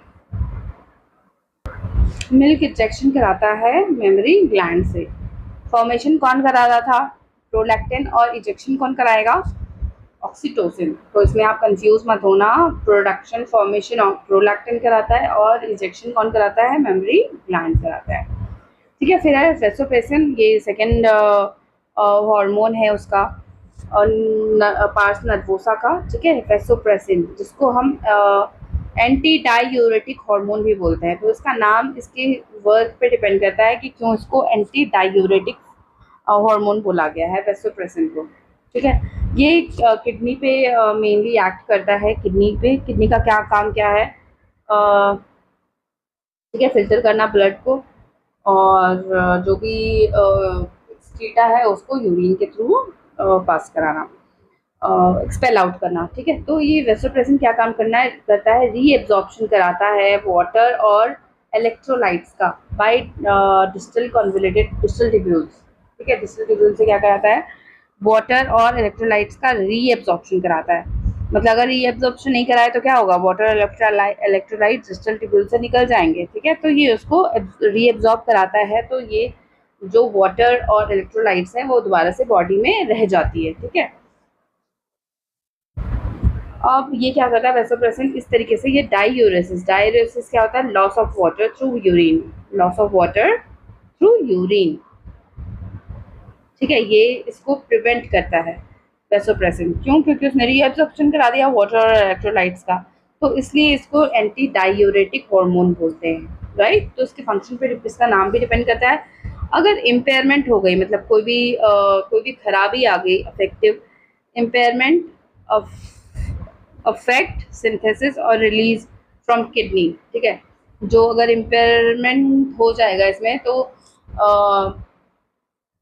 मिल्क इजेक्शन कराता है मेमोरी ग्लैंड से। फॉर्मेशन कौन करा रहा था? प्रोलैक्टिन। और इजेक्शन कौन कराएगा? ऑक्सीटोसिन। तो इसमें आप कंफ्यूज मत होना, प्रोडक्शन फॉर्मेशन प्रोलैक्टिन कराता है और इजेक्शन कौन कराता है? मेमोरी ग्लैंड कराता है। ठीक है, फिर है वेसोप्रेसिन, ये सेकेंड हार्मोन है उसका और पार्स नर्वोसा का। ठीक है, वेसोप्रेसिन जिसको हम एंटी डायूरेटिक हार्मोन भी बोलते हैं। तो इसका नाम इसके वर्क पे डिपेंड करता है कि क्यों इसको एंटी डायूरेटिक हार्मोन बोला गया है वेसोप्रेसिन को। ठीक है, ये किडनी पे मेनली एक्ट करता है। किडनी पे, किडनी का क्या काम क्या है? ठीक है, फिल्टर करना ब्लड को और जो भी एक्सक्रीटा है उसको यूरिन के थ्रू पास कराना, एक्सपेल आउट करना। ठीक है, तो ये वेसोप्रेसिन क्या काम करता है? रीएब्जॉर्प्शन कराता है वाटर और इलेक्ट्रोलाइट्स का by distal convoluted distal tubules. ठीक है, डिस्टल ट्यूब्यूल से क्या कराता है? वाटर और इलेक्ट्रोलाइट्स का रीएब्जॉर्प्शन कराता है। मतलब अगर रीएब्जॉर्प्शन नहीं कराए तो क्या होगा? वाटर इलेक्ट्रोलाइट डिस्टल ट्यूब्यूल से निकल जाएंगे। ठीक है, तो ये उसको रीएब्जॉर्ब कराता है, तो ये जो वाटर और इलेक्ट्रोलाइट्स हैं वो दोबारा से बॉडी में रह जाती है। ठीक है, अब ये क्या करता है वेसोप्रेसिन इस तरीके से? ये डायूरेसिस क्या होता है? Loss of water through urine, loss of water through urine. ठीक है, ये इसको प्रिवेंट करता है वेसोप्रेसिन। क्यों? क्योंकि उसने रीअब्जॉर्प्शन करा दिया वाटर और इलेक्ट्रोलाइट्स का, तो इसलिए इसको एंटी डायूरेटिक हार्मोन बोलते हैं। राइट, तो इसके फंक्शन पे इसका नाम भी डिपेंड करता है। अगर इम्पेयरमेंट हो गई, मतलब कोई भी खराबी आ गई, affective impairment of affect synthesis और रिलीज फ्रॉम किडनी। ठीक है, जो अगर इम्पेयरमेंट हो जाएगा इसमें तो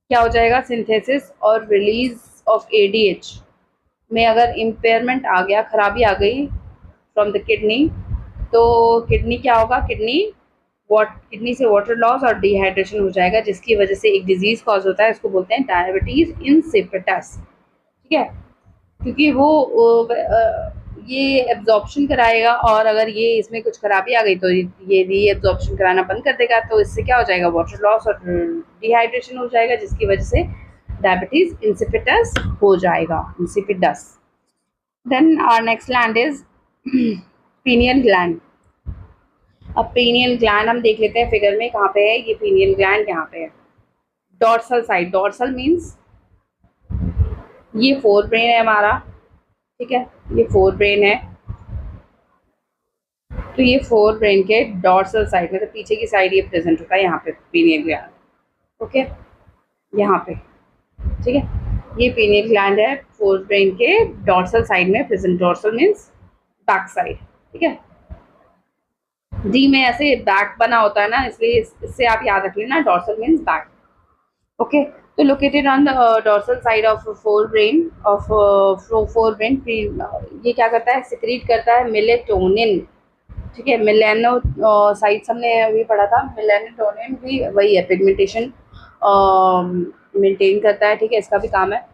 क्या हो जाएगा? सिंथेसिस और रिलीज ऑफ एडीएच में अगर इम्पेयरमेंट आ गया, खराबी आ गई फ्रॉम द किडनी, तो किडनी क्या होगा? किडनी से वाटर लॉस और डिहाइड्रेशन हो जाएगा, जिसकी वजह से एक डिजीज कॉज होता है, इसको बोलते हैं डायबिटीज इंसिपिटस। ठीक है, क्योंकि वो ये एब्जॉर्प्शन कराएगा और अगर ये इसमें कुछ खराबी आ गई तो ये री एब्जॉर्प्शन कराना बंद कर देगा, तो इससे क्या हो जाएगा? वाटर लॉस और डिहाइड्रेशन हो जाएगा, जिसकी वजह से डायबिटीज इंसिपिटस हो जाएगा, insipidus. Then our next gland is pineal gland. अब पीनियल ग्लैंड हम देख लेते हैं फिगर में, कहाँ पे है ये पीनियल ग्लैंड? यहाँ पे है, डॉर्सल साइड। डॉर्सल मीन्स ये फोर ब्रेन है हमारा। ठीक है, ये फोर ब्रेन है, तो ये फोर ब्रेन के डॉर्सल साइड, मतलब पीछे की साइड ये प्रेजेंट होता है यहाँ पे पीनियल ग्लैंड। ओके, यहाँ पे। ठीक है, ये पीनियल ग्लैंड है फोर ब्रेन के डॉर्सल साइड में present. Dorsal means back side. ठीक है, डी में ऐसे बैक बना होता है ना, इसलिए इससे आप याद रख लेना, डॉर्सल मीन्स बैक। ओके, तो located on the dorsal side of fore brain ये क्या करता है? सिक्रीट करता है मेलेटोनिन। ठीक है, मेलेनोसाइट्स हमने अभी पढ़ा था, मेलेटोनिन भी वही है, पिगमेंटेशन मेंटेन करता है। ठीक है, इसका भी काम है।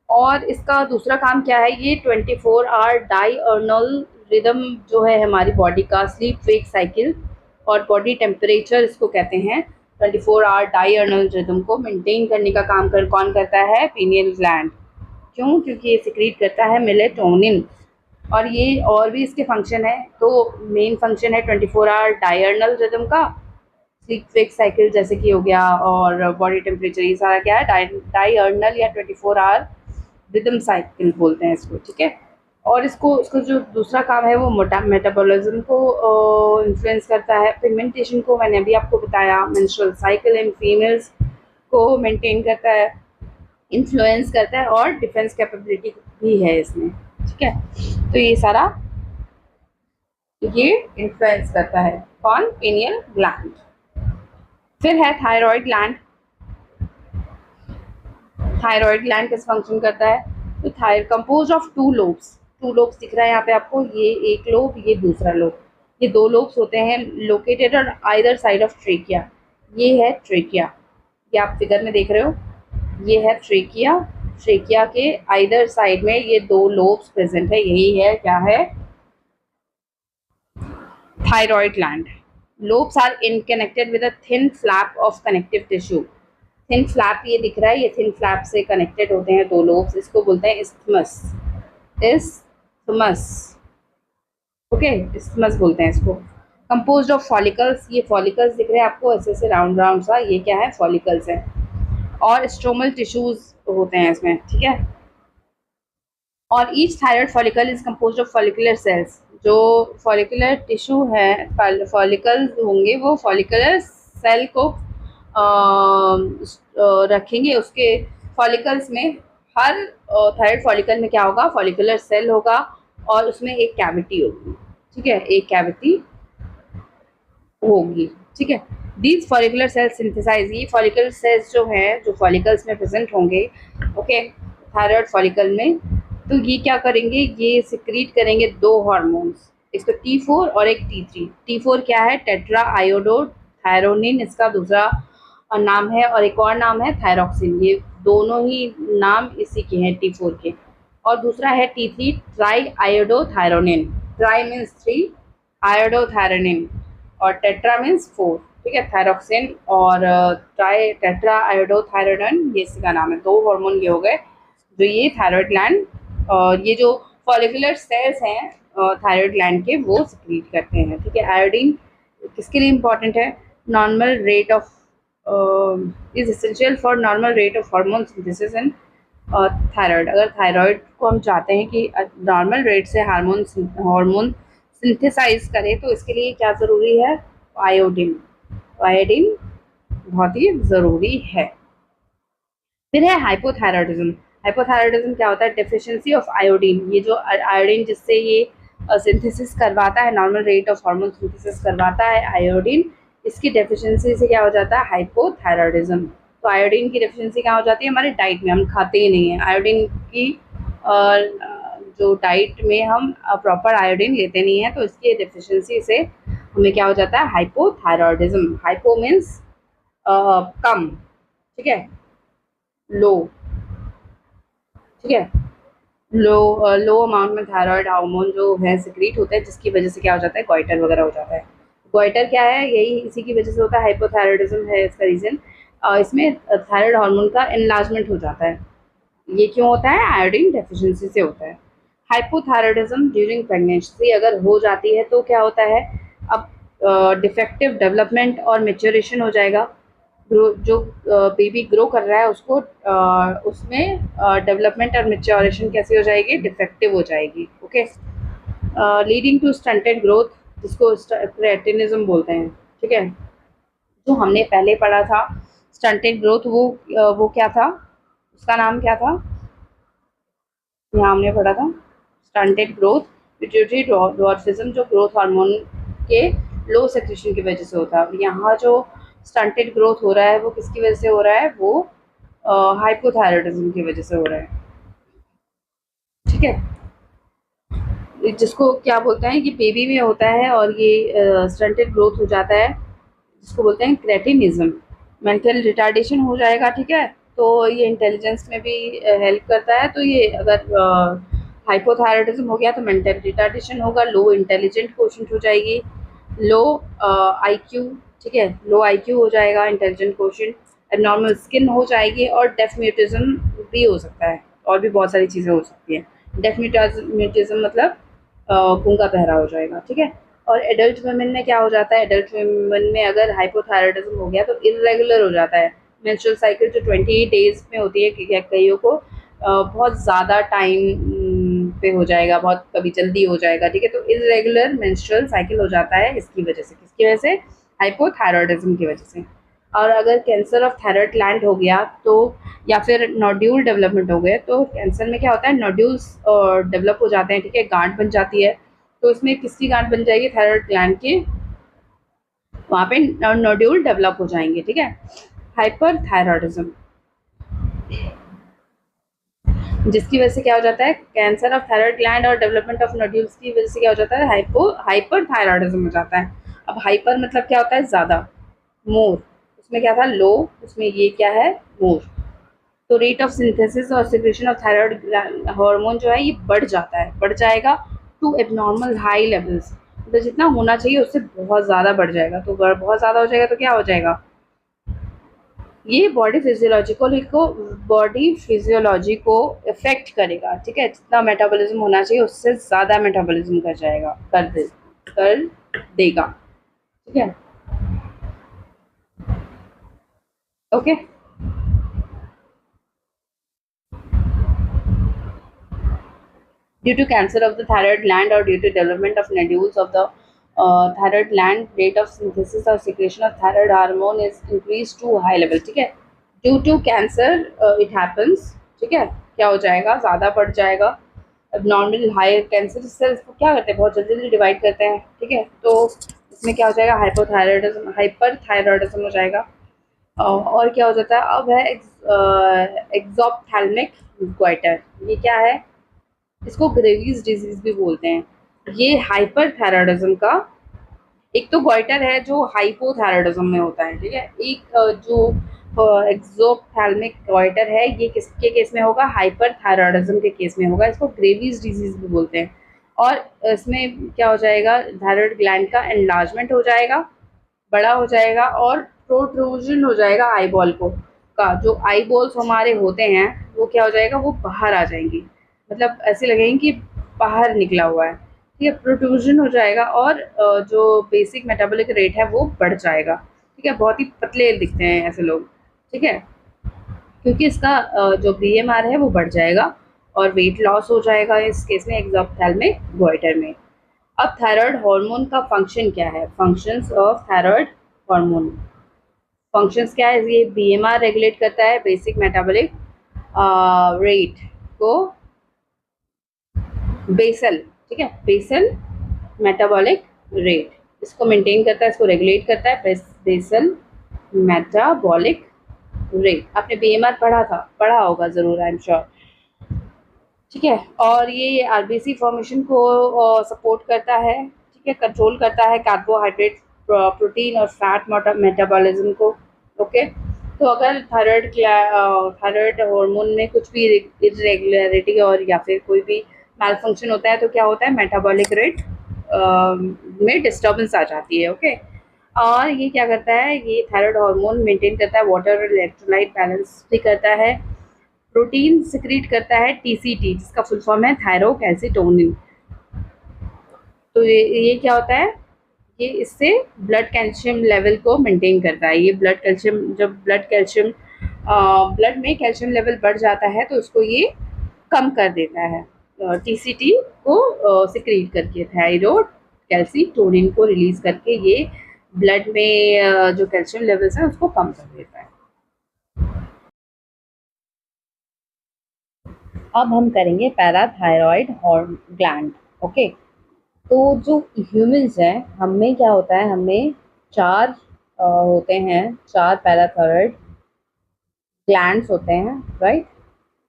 और इसका दूसरा काम क्या है? ये 24 आवर डायर्नल रिदम जो है हमारी बॉडी का, स्लीप वेक साइकिल और बॉडी टेम्परेचर इसको कहते हैं। 24 आवर डायर्नल रिदम को मेंटेन करने का काम कौन करता है? Pineal gland. क्यों? क्योंकि ये सिक्रीट करता है मेलेटोनिन। और ये और भी इसके फंक्शन है, तो मेन फंक्शन है 24 आवर डायर्नल रिदम का, स्लीप वेक साइकिल जैसे कि हो गया, और बॉडी टेम्परेचर, ये सारा क्या है? डायर्नल या 24 आवर रिदम साइकिल बोलते हैं इसको। ठीक है, और इसको जो दूसरा काम है वो मेटाबॉलिज्म को इन्फ्लुएंस करता है। पिगमेंटेशन को मैंने अभी आपको बताया, मेंस्ट्रुअल साइकिल इन फीमेल्स को मेंटेन करता है, इन्फ्लुएंस करता है और डिफेंस कैपेबिलिटी भी है इसमें, ठीक है। तो ये सारा ये इन्फ्लुएंस करता है कौन, पीनियल ग्लैंड। फिर है थायराइड ग्लैंड। थायराइड ग्लैंड किस फंक्शन करता है, तो tier compose of two lobes दिख रहा है यहाँ पे आपको, ये एक लोब, ये दूसरा लोब, ये दो लोब्स होते हैं located on either side of trachea. ये है ट्रेकिया, ये आप फिगर में देख रहे हो, ये है ट्रेकिया। ट्रेकिया के आइदर साइड में ये दो लोब्स प्रेजेंट है, यही है क्या है, thyroid gland. Lobes are connected with a thin flap of connective tissue. Thin flap ये दिख रहा है, ये थिन फ्लैप से कनेक्टेड होते हैं दो लोब्स, इसको बोलते हैं इस्थमस। इस्थमस, ओके, इस्थमस बोलते हैं इसको। कंपोज्ड ऑफ फॉलिकल्स, ये फॉलिकल्स दिख रहे हैं आपको ऐसे ऐसे राउंड राउंड सा, ये क्या है, फॉलिकल्स है। और स्ट्रोमल टिश्यूज होते हैं इसमें, ठीक है। और each thyroid follicle is composed of follicular cells. जो फॉलिकुलर टिश्यू है, फॉलिकल्स होंगे, वो फॉलिकुलर सेल को रखेंगे उसके फॉलिकल्स में। हर थायराइड फॉलिकल में क्या होगा, फॉलिकुलर सेल होगा और उसमें एक कैविटी होगी, ठीक है, एक कैविटी होगी, ठीक है। दीज फॉलिकुलर सेल सिंथेसाइज, ये फॉलिकुलर सेल्स जो हैं, जो फॉलिकल्स में प्रेजेंट होंगे, ओके, थायराइड फॉलिकल में, तो ये क्या करेंगे, ये सिक्रीट करेंगे दो हार्मोन्स, एक तो T4 और एक T3। T4 क्या है, टेट्रा आयोडो थायरोनिन इसका दूसरा नाम है, और एक और नाम है थायरोक्सिन। ये दोनों ही नाम इसी के हैं T4 के। और दूसरा है T3 try iodothyronine. Try means 3, iodothyronine, और टेट्रा मीन्स 4, ठीक है। थायरोक्सिन और ट्राई टेट्रा आयोडोथायरोनिन, ये इसका नाम है। दो हार्मोन ये हो गए जो ये थायराइड ग्लैंड और ये जो फॉलिकुलर सेल्स हैं थायराइड ग्लैंड के, वो सिक्रीट करते हैं, ठीक है। आयोडीन किसके लिए इम्पॉर्टेंट है, normal rate of is essential for normal rate of hormone synthesis in thyroid. अगर थायराइड को हम चाहते हैं कि नॉर्मल रेट से हार्मोन सिंथेसाइज करे, तो इसके लिए क्या ज़रूरी है, आयोडीन। आयोडीन बहुत ही ज़रूरी है। फिर है हाइपोथायराइडिज्म। हाइपोथायराइडिज्म क्या होता है, डेफिशिएंसी ऑफ आयोडीन। ये जो आयोडीन जिससे ये सिंथेसिस करवाता है, normal rate of hormone synthesis करवाता है आयोडीन, इसकी डेफिशिएंसी से क्या हो जाता है, हाइपोथायराइडिज्म। तो आयोडीन की डेफिशिएंसी क्या हो जाती है, हमारे डाइट में हम खाते ही नहीं है आयोडीन की, जो डाइट में हम प्रॉपर आयोडीन लेते नहीं है, तो इसकी डेफिशिएंसी से हमें क्या हो जाता है, हाइपोथायराइडिज्म। हाइपो मीन्स कम, ठीक है, लो, ठीक है, लो अमाउंट में थायराइड हार्मोन जो है सिक्रीट होता है, जिसकी वजह से क्या हो जाता है, गोइटर वगैरह हो जाता है। गोइटर क्या है, यही इसी की वजह से होता है, हाइपोथायराइडिज्म है इसका रीज़न। इसमें थायराइड हार्मोन का एनलार्जमेंट हो जाता है। ये क्यों होता है, आयोडीन डेफिशिएंसी से होता है। हाइपोथायराइडिज्म ड्यूरिंग प्रेगनेंसी अगर हो जाती है तो क्या होता है, अब डिफेक्टिव डेवलपमेंट और मेच्योरेशन हो जाएगा। जो बेबी ग्रो कर रहा है उसको उसमें डेवलपमेंट और मेच्योरेशन कैसी हो जाएगी, डिफेक्टिव हो जाएगी, okay. Leading to stunted growth, जिसको क्रेटिनिज्म बोलते हैं, ठीक है। जो हमने पहले पढ़ा था स्टंटेड ग्रोथ, वो क्या था, उसका नाम क्या था, यहाँ हमने पढ़ा था स्टंटेड ग्रोथ पिट्यूटरी ड्वार्फिज्म, जो ग्रोथ हार्मोन के लो सेक्रेशन की वजह से होता है। और यहाँ जो स्टंटेड ग्रोथ हो रहा है वो किसकी वजह से हो रहा है, वो हाइपोथायराइडिज्म की वजह से हो रहा है, ठीक है। जिसको क्या बोलते हैं कि बेबी में होता है और ये स्टंटेड ग्रोथ हो जाता है, जिसको बोलते हैं क्रेटिनिज्म। मेंटल रिटार्डेशन हो जाएगा, ठीक है, तो ये इंटेलिजेंस में भी हेल्प करता है। तो ये अगर हाइपोथायराइडिज्म हो गया तो मेंटल रिटार्डेशन होगा, लो इंटेलिजेंट कोशेंट हो जाएगी, लो आईक्यू, ठीक है, लो आईक्यू हो जाएगा, इंटेलिजेंट कोशेंट, एबनॉर्मल स्किन हो जाएगी, और डेफ म्यूटिज्म भी हो सकता है, और भी बहुत सारी चीज़ें हो सकती हैं। डेफ म्यूटिज्म मतलब गूंगा बहरा हो जाएगा, ठीक है। और एडल्ट वुमेन में क्या हो जाता है, एडल्ट वुमेन में अगर हाइपोथायराइडिज्म हो गया तो इरेगुलर हो जाता है। मेंस्ट्रुअल साइकिल जो 28 डेज में होती है, कईयों को बहुत ज़्यादा टाइम पे हो जाएगा, बहुत कभी जल्दी हो जाएगा, ठीक है। तो इरेगुलर मेंस्ट्रुअल साइकिल हो जाता है इसकी वजह से, किसकी वजह से, हाइपोथायराइडिज्म की वजह से। और अगर कैंसर ऑफ थायराइड ग्लैंड हो गया तो, या फिर नोड्यूल डेवलपमेंट हो गए, तो कैंसर में क्या होता है, नोड्यूल्स डेवलप हो जाते हैं, ठीक है, गांठ बन जाती है। तो इसमें किसकी गांठ बन जाएगी, थायराइड ग्लैंड के, वहाँ पे नोड्यूल डेवलप हो जाएंगे, ठीक है। हाइपर थायरॉयडिज्म, जिसकी वजह से क्या हो जाता है, कैंसर ऑफ थायराइड ग्लैंड और डेवलपमेंट ऑफ नोड्यूल्स की वजह से क्या हो जाता है, हाइपर थायरॉयडिज्म हो जाता है। अब हाइपर मतलब क्या होता है, ज़्यादा, मोर, उसमें क्या था, लो, उसमें ये क्या है, मोर। तो रेट ऑफ सिंथेसिस और सिक्रेशन ऑफ थायराइड हार्मोन जो है ये बढ़ जाता है, बढ़ जाएगा टू एबनॉर्मल हाई लेवल्स, मतलब जितना होना चाहिए उससे बहुत ज़्यादा बढ़ जाएगा। तो बहुत ज़्यादा हो जाएगा तो क्या हो जाएगा, ये बॉडी फिजियोलॉजी को इफेक्ट करेगा, ठीक है। जितना मेटाबॉलिज्म होना चाहिए उससे ज़्यादा मेटाबॉलिज्म कर जाएगा, कर देगा, ठीक है, okay. Due to cancer of the thyroid gland or due to development of nodules of the thyroid gland, rate of synthesis or secretion of thyroid hormone is increased to high level, ठीक है। Due to cancer it happens, ठीक है, क्या हो जाएगा, ज़्यादा बढ़ जाएगा। अब नॉर्मल हाई कैंसर सेल्स को क्या करते हैं, बहुत जल्दी जल्दी डिवाइड करते हैं, ठीक है। तो इसमें क्या हो जाएगा, हाइपर थायरॉयडिज्म हो जाएगा। और क्या हो जाता है, अब है एक्सोप्थेल्मिक गोइटर, ये क्या है, इसको ग्रेव्स डिजीज भी बोलते हैं। ये हाइपर थायराइडिज्म का, एक तो गोइटर है जो हाइपोथायराइडिज्म में होता है, ठीक है। एक जो एक्सोप्थेल्मिक गोइटर है ये किसके केस में होगा, हाइपर थायराइडिज्म के केस में होगा, इसको ग्रेव्स डिजीज भी बोलते हैं। और इसमें क्या हो जाएगा, थायराइड ग्लैंड का एनलार्जमेंट हो जाएगा, बड़ा हो जाएगा, और प्रोट्रूजन हो जाएगा आई बॉल को का, जो आई बॉल्स हमारे होते हैं वो क्या हो जाएगा, वो बाहर आ जाएंगी, मतलब ऐसे लगेंगे कि बाहर निकला हुआ है, ठीक है, प्रोट्रूजन हो जाएगा। और जो बेसिक मेटाबॉलिक रेट है वो बढ़ जाएगा, ठीक है, बहुत ही पतले दिखते हैं ऐसे लोग, ठीक है, क्योंकि इसका जो बीएमआर है वो बढ़ जाएगा, और वेट लॉस हो जाएगा इस केस में, एक्सोप्थेल्मिक गोइटर में। अब थायराइड हार्मोन का फंक्शन क्या है, functions of thyroid hormone, functions क्या है, ये बीएमआर रेगुलेट करता है, बेसिक मेटाबॉलिक रेट को, बेसल, ठीक है, बेसल मेटाबॉलिक रेट, इसको मेंटेन करता है, इसको रेगुलेट करता है, बेसल मेटाबॉलिक रेट। आपने बीएमआर पढ़ा होगा ज़रूर, आई एम श्योर, ठीक है। और ये आरबीसी फॉर्मेशन को सपोर्ट करता है, ठीक है, कंट्रोल करता है कार्बोहाइड्रेट, प्रोटीन और फैट मेटाबॉलिज्म को, ओके। तो अगर थायराइड हार्मोन में कुछ भी इरेगुलरिटी और या फिर कोई भी मैल फंक्शन होता है तो क्या होता है, मेटाबॉलिक रेट में डिस्टर्बेंस आ जाती है, ओके। और ये क्या करता है, ये थायराइड हार्मोन मेंटेन करता है वाटर और इलेक्ट्रोलाइट बैलेंस भी करता है, प्रोटीन सिक्रीट करता है टीसीटी, जिसका फुल फॉर्म है थायरोकैल्सिटोनिन। तो ये क्या होता है, ये इससे ब्लड कैल्शियम लेवल को मेंटेन करता है। ये ब्लड कैल्शियम, जब ब्लड में कैल्शियम लेवल बढ़ जाता है तो उसको ये कम कर देता है, टीसीटी को सिक्रीट करके, थायरोड कैल्सिटोनिन को रिलीज करके ये ब्लड में जो कैल्शियम लेवल्स हैं उसको कम कर देता है। अब हम करेंगे पैराथायरॉयड ग्लैंड, ओके। तो जो ह्यूमंस हैं, हमें क्या होता है, हमें चार होते हैं, चार पैराथायरॉयड ग्लैंड्स होते हैं, राइट।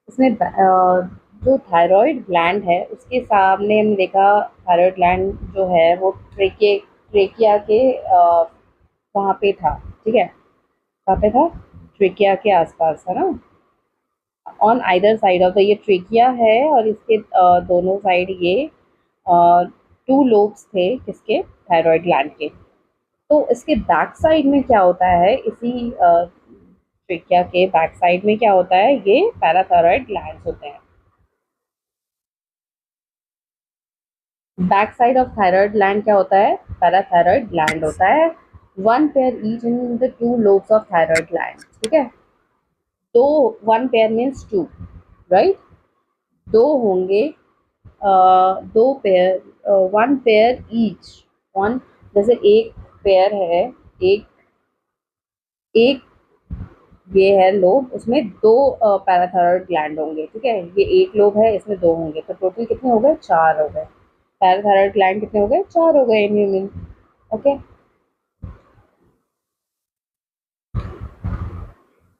इसमें जो थायरॉयड ग्लैंड है उसके सामने हमने देखा, थायरॉयड ग्लैंड जो है वो ट्रेकिया के वहाँ पे था, ठीक है, कहाँ पे था, ट्रेकिया के आसपास है ना, on either side of the, ये ट्रेकिया है और इसके दोनों साइड ये टू लोब्स थे किसके, थायरॉयड ग्लैंड के। तो इसके बैक साइड में क्या होता है, इसी ट्रेकिया के बैक साइड में क्या होता है, ये पैराथायरॉयड ग्लैंड्स होते हैं। Back side of thyroid gland क्या होता है, पैराथायरॉयड ग्लैंड होता है, one pair each in the two lobes of thyroid gland, ठीक है। तो one pair means two, right, दो होंगे, दो pair, one pair each, one, जैसे एक पेयर है, एक एक ये है लोब, उसमें दो पैराथायरॉयड ग्लैंड होंगे, ठीक है। ये एक लोब है, इसमें दो होंगे, तो टोटल कितने हो गए, चार हो गए। पैराथायरॉयड ग्लैंड कितने हो गए, चार हो गए इन ह्यूमन। ओके,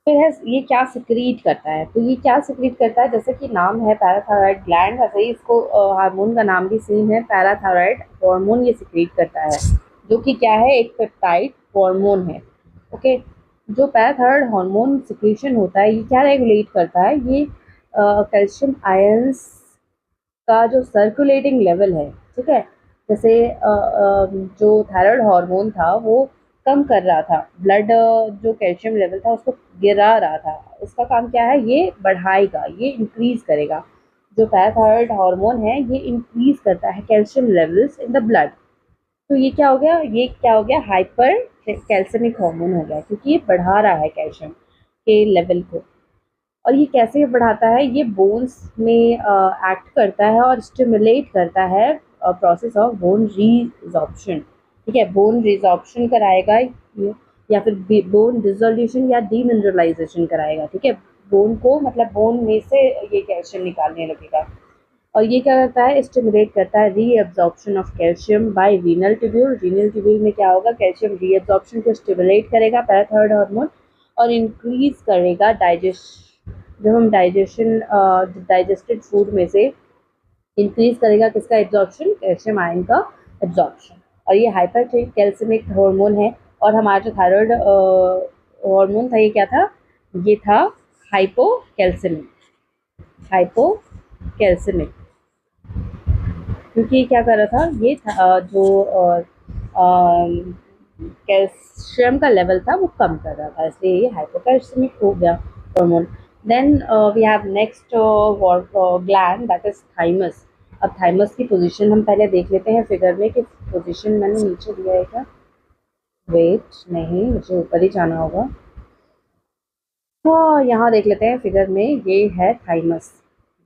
फिर है ये क्या सिक्रीट करता है, तो ये क्या सिक्रीट करता है, जैसे कि नाम है पैराथायरॉयड ग्लैंड, वैसे ही इसको हार्मोन का नाम भी सेम है, पैराथायरॉयड हार्मोन ये सिक्रीट करता है, जो कि क्या है, एक पेप्टाइड हार्मोन है। ओके, जो पैराथायरॉयड हार्मोन सिक्रीशन होता है, ये क्या रेगुलेट करता है, ये कैल्शियम आयंस का जो सर्कुलेटिंग लेवल है, ठीक है। जैसे जो थायराइड हार्मोन था वो कम कर रहा था ब्लड, जो कैल्शियम लेवल था उसको गिरा रहा था, इसका काम क्या है, ये बढ़ाएगा, ये इंक्रीज करेगा। जो पैराथायरॉयड हार्मोन है ये इंक्रीज करता है calcium levels in the blood. तो ये क्या हो गया, ये क्या हो गया, हाइपर कैल्सिमिक हार्मोन हो गया, क्योंकि ये बढ़ा रहा है कैल्शियम के लेवल को। और ये कैसे बढ़ाता है, ये बोन्स में एक्ट करता है और स्टिमुलेट करता है प्रोसेस ऑफ बोन रीजॉर्प्शन, ठीक है। बोन रिजॉर्प्शन कराएगा ये, या फिर बोन डिसोल्यूशन या डीमिनरलाइजेशन कराएगा, ठीक है। बोन को मतलब बोन में से ये कैल्शियम निकालने लगेगा। और ये क्या करता है, स्टिमुलेट करता है reabsorption of calcium by renal tubule. Renal tubule में क्या होगा, कैल्शियम रीअब्जॉर्प्शन को स्टिमुलेट करेगा पैराथायरॉयड हार्मोन, और इंक्रीज करेगा डाइजेशन, जब हम डाइजेस्टेड फूड में से इंक्रीज करेगा किसका एब्जॉर्प्शन, कैल्शियम आयन का एब्जॉर्प्शन। और ये हाइपर कैल्सिमिक हार्मोन है। और हमारा जो थायराइड हार्मोन था ये क्या था, ये था हाइपोकैल्सिमिक, हाइपोकैल्सिमिक, क्योंकि ये क्या कर रहा था, ये था, जो कैल्शियम का लेवल था वो कम कर रहा था, इसलिए ये हाइपोकैल्सिमिक हो गया hormone. Then we have next gland that is thymus. अब थाइमस की पोजीशन हम पहले देख लेते हैं फिगर में, कि पोजीशन मैंने नीचे दिया है क्या, वेट नहीं, मुझे ऊपर ही जाना होगा। तो यहाँ देख लेते हैं फिगर में, ये है थाइमस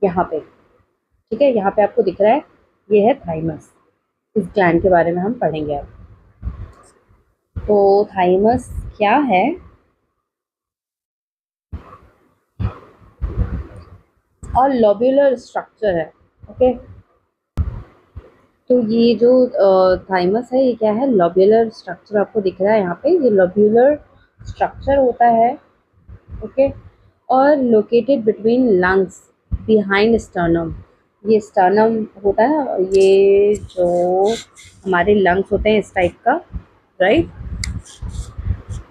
यहाँ पे, ठीक है, यहाँ पे आपको दिख रहा है, ये है थाइमस। इस ग्लैंड के बारे में हम पढ़ेंगे अब। तो थाइमस क्या है, और लोब्यूलर स्ट्रक्चर है। ओके, तो ये जो थाइमस है ये क्या है, लोब्यूलर स्ट्रक्चर आपको दिख रहा है यहाँ पे, ये लोब्यूलर स्ट्रक्चर होता है। ओके, और located between lungs behind sternum. ये स्टर्नम होता है, ये जो हमारे लंग्स होते हैं इस टाइप का, राइट।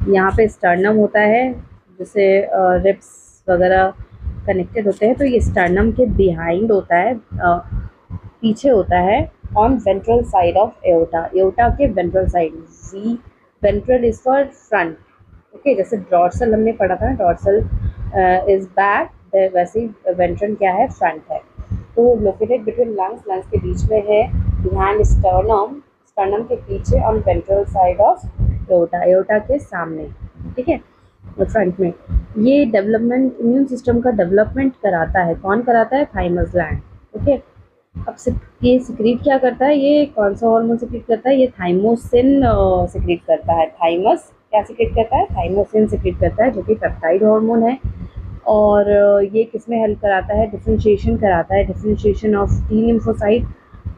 यहाँ पे स्टर्नम होता है, जैसे रिब्स वगैरह कनेक्टेड होते हैं, तो ये स्टर्नम के बिहाइंड होता है, पीछे होता है, on ventral side of aorta, aorta के ventral side. V ventral is for front. Okay, जैसे डॉर्सल हमने पढ़ा था ना, डॉर्सल इज बैक, वैसे ही वेंट्रल क्या है, फ्रंट है। तो लोकेटेड बिटवीन लंग्स, लंग्स के बीच में है, बिहाइंड स्टर्नम, स्टर्नम के पीछे, on ventral side of aorta, aorta के सामने, ठीक है, फ्रंट में। ये डेवलपमेंट, इम्यून सिस्टम का डेवलपमेंट कराता है, कौन कराता है, थाइमस ग्लैंड। ओके, अब ये सिक्रीट क्या करता है, ये कौन सा हार्मोन सिक्रीट करता है, ये थाइमोसिन सिक्रीट करता है। थाइमस क्या सिक्रीट करता है, थाइमोसिन सिक्रीट करता है, जो कि पेप्टाइड हार्मोन है। और ये किसमें हेल्प कराता है, डिफरेंशिएशन कराता है, डिफरेंशिएशन ऑफ टी लिम्फोसाइट,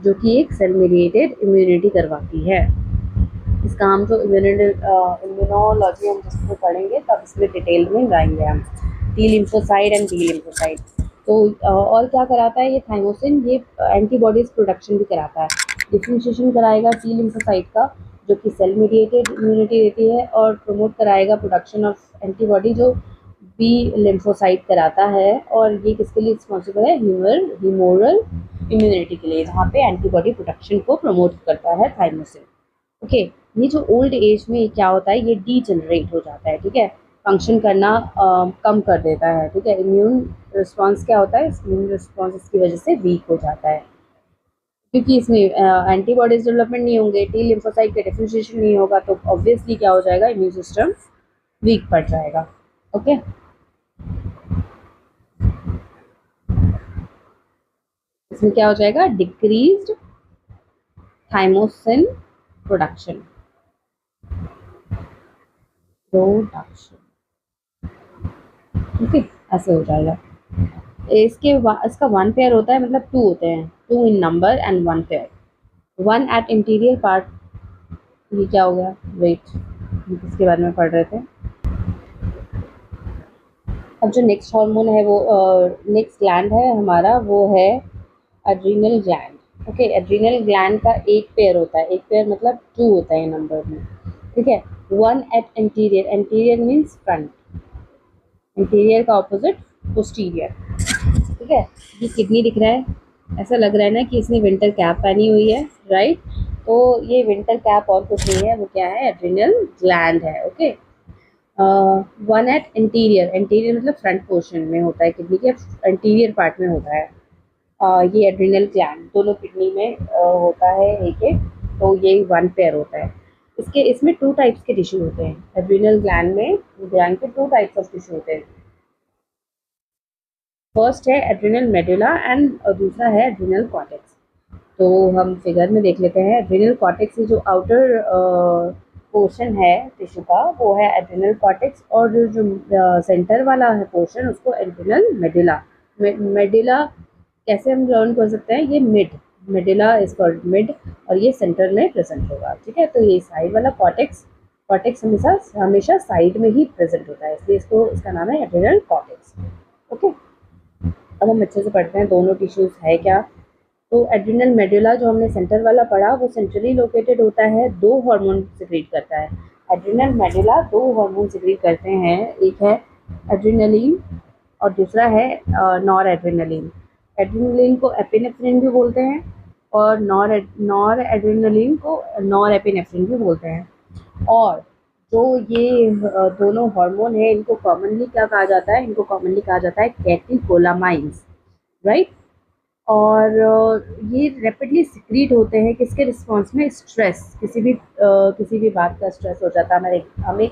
जो कि एक सेल मीडिएटेड इम्यूनिटी करवाती है। इसका हम जो इम्यूनोलॉजी हम जिसको पढ़ेंगे तब इसमें डिटेल में जाएंगे हम, T lymphocyte and B lymphocyte. तो और क्या कराता है ये थाइमोसिन, ये एंटीबॉडीज प्रोडक्शन भी कराता है, डिफरेंशिएशन कराएगा टी लिम्फोसाइट का, जो कि सेल मीडिएटेड इम्यूनिटी देती है, और प्रमोट कराएगा प्रोडक्शन ऑफ एंटीबॉडी, जो बी लिम्फोसाइट कराता है। और ये किसके लिए रिस्पॉन्सिबल है, ह्यूमोरल इम्यूनिटी के लिए, जहाँ पे एंटीबॉडी प्रोडक्शन को प्रमोट करता है थाइमोसिन। ओके, ये जो ओल्ड एज में क्या होता है, ये डीजेनरेट हो जाता है, ठीक है, फंक्शन करना कम कर देता है, ठीक है। इम्यून रिस्पांस क्या होता है, इम्यून रिस्पांस इसकी वजह से वीक हो जाता है, क्योंकि इसमें एंटीबॉडीज डेवलपमेंट नहीं होंगे, टी लिम्फोसाइट का डिफरेंशिएशन नहीं होगा, तो ऑब्वियसली क्या हो जाएगा, इम्यून सिस्टम वीक पड़ जाएगा। ओके, इसमें क्या हो जाएगा, decreased thymosin production, production. Okay, ऐसे हो जाएगा। इसका वन पेयर होता है, मतलब टू होते हैं, two in number and one pair. One at interior part, ये क्या हो गया, वेट, इसके बारे में पढ़ रहे थे। अब जो नेक्स्ट हार्मोन है वो नेक्स्ट ग्लैंड है हमारा, वो है adrenal gland. Okay, adrenal gland का एक पेयर होता है, एक पेयर मतलब टू होता है नंबर में, ठीक है। One at interior, interior means front, interior का ऑपोजिट पोस्टीरियर, ठीक है। ये किडनी दिख रहा है, ऐसा लग रहा है ना कि इसने विंटर कैप पहनी हुई है, राइट। तो ये विंटर कैप और कुछ नहीं है, वो क्या है, एड्रिनल ग्लैंड है। Okay, one at interior, interior मतलब फ्रंट पोर्शन में होता है, किडनी के इंटीरियर पार्ट में होता है। ये एड्रिनल ग्लैंड दोनों किडनी में होता है एक एक, तो ये वन पेयर होता है। इसमें टू टाइप्स के टिश्यू होते हैं एड्रिनल ग्लैंड में, ग्लैंड के टू टाइप्स ऑफ टिश्यू होते हैं। फर्स्ट है एड्रिनल मेडुला एंड दूसरा है एड्रिनल कॉर्टेक्स। तो हम फिगर में देख लेते हैं। एड्रिनल कॉर्टेक्स की जो आउटर पोर्शन है टिश्यू का, वो है एड्रिनल कॉर्टेक्स, और जो सेंटर वाला है पोर्शन, उसको एड्रिनल मेडुला। मेडुला कैसे हम लर्न कर सकते हैं, ये मेडुला इज कॉल्ड मिड, और ये सेंटर में प्रेजेंट होगा, ठीक है। तो ये साइड वाला कॉर्टेक्स, कॉर्टेक्स हमेशा हमेशा साइड में ही प्रेजेंट होता है, इसलिए इसका नाम है एड्रिनल कॉर्टेक्स। ओके, अब हम अच्छे से पढ़ते हैं दोनों टिश्यूज है क्या। तो एड्रिनल मेडुला जो हमने सेंटर वाला पढ़ा, वो सेंट्रली लोकेटेड होता है, दो हार्मोन सिक्रीट करता है। एड्रिनल मेडुला दो हार्मोन सिक्रीट करते हैं, एक है एड्रिनलिन और दूसरा है नॉर एड्रिनलिन। एड्रिनलिन को एपिनेफ्रिन भी बोलते हैं, और नॉर एड्रिनलिन को नॉर एपिनेफ्रिन भी बोलते हैं। और जो ये दोनों हार्मोन है, इनको कॉमनली क्या कहा जाता है, इनको कॉमनली कहा जाता है कैटेकोलामाइंस, राइट। और ये रैपिडली सिक्रीट होते हैं किसके रिस्पॉन्स में, स्ट्रेस, किसी भी बात का स्ट्रेस हो जाता है हमें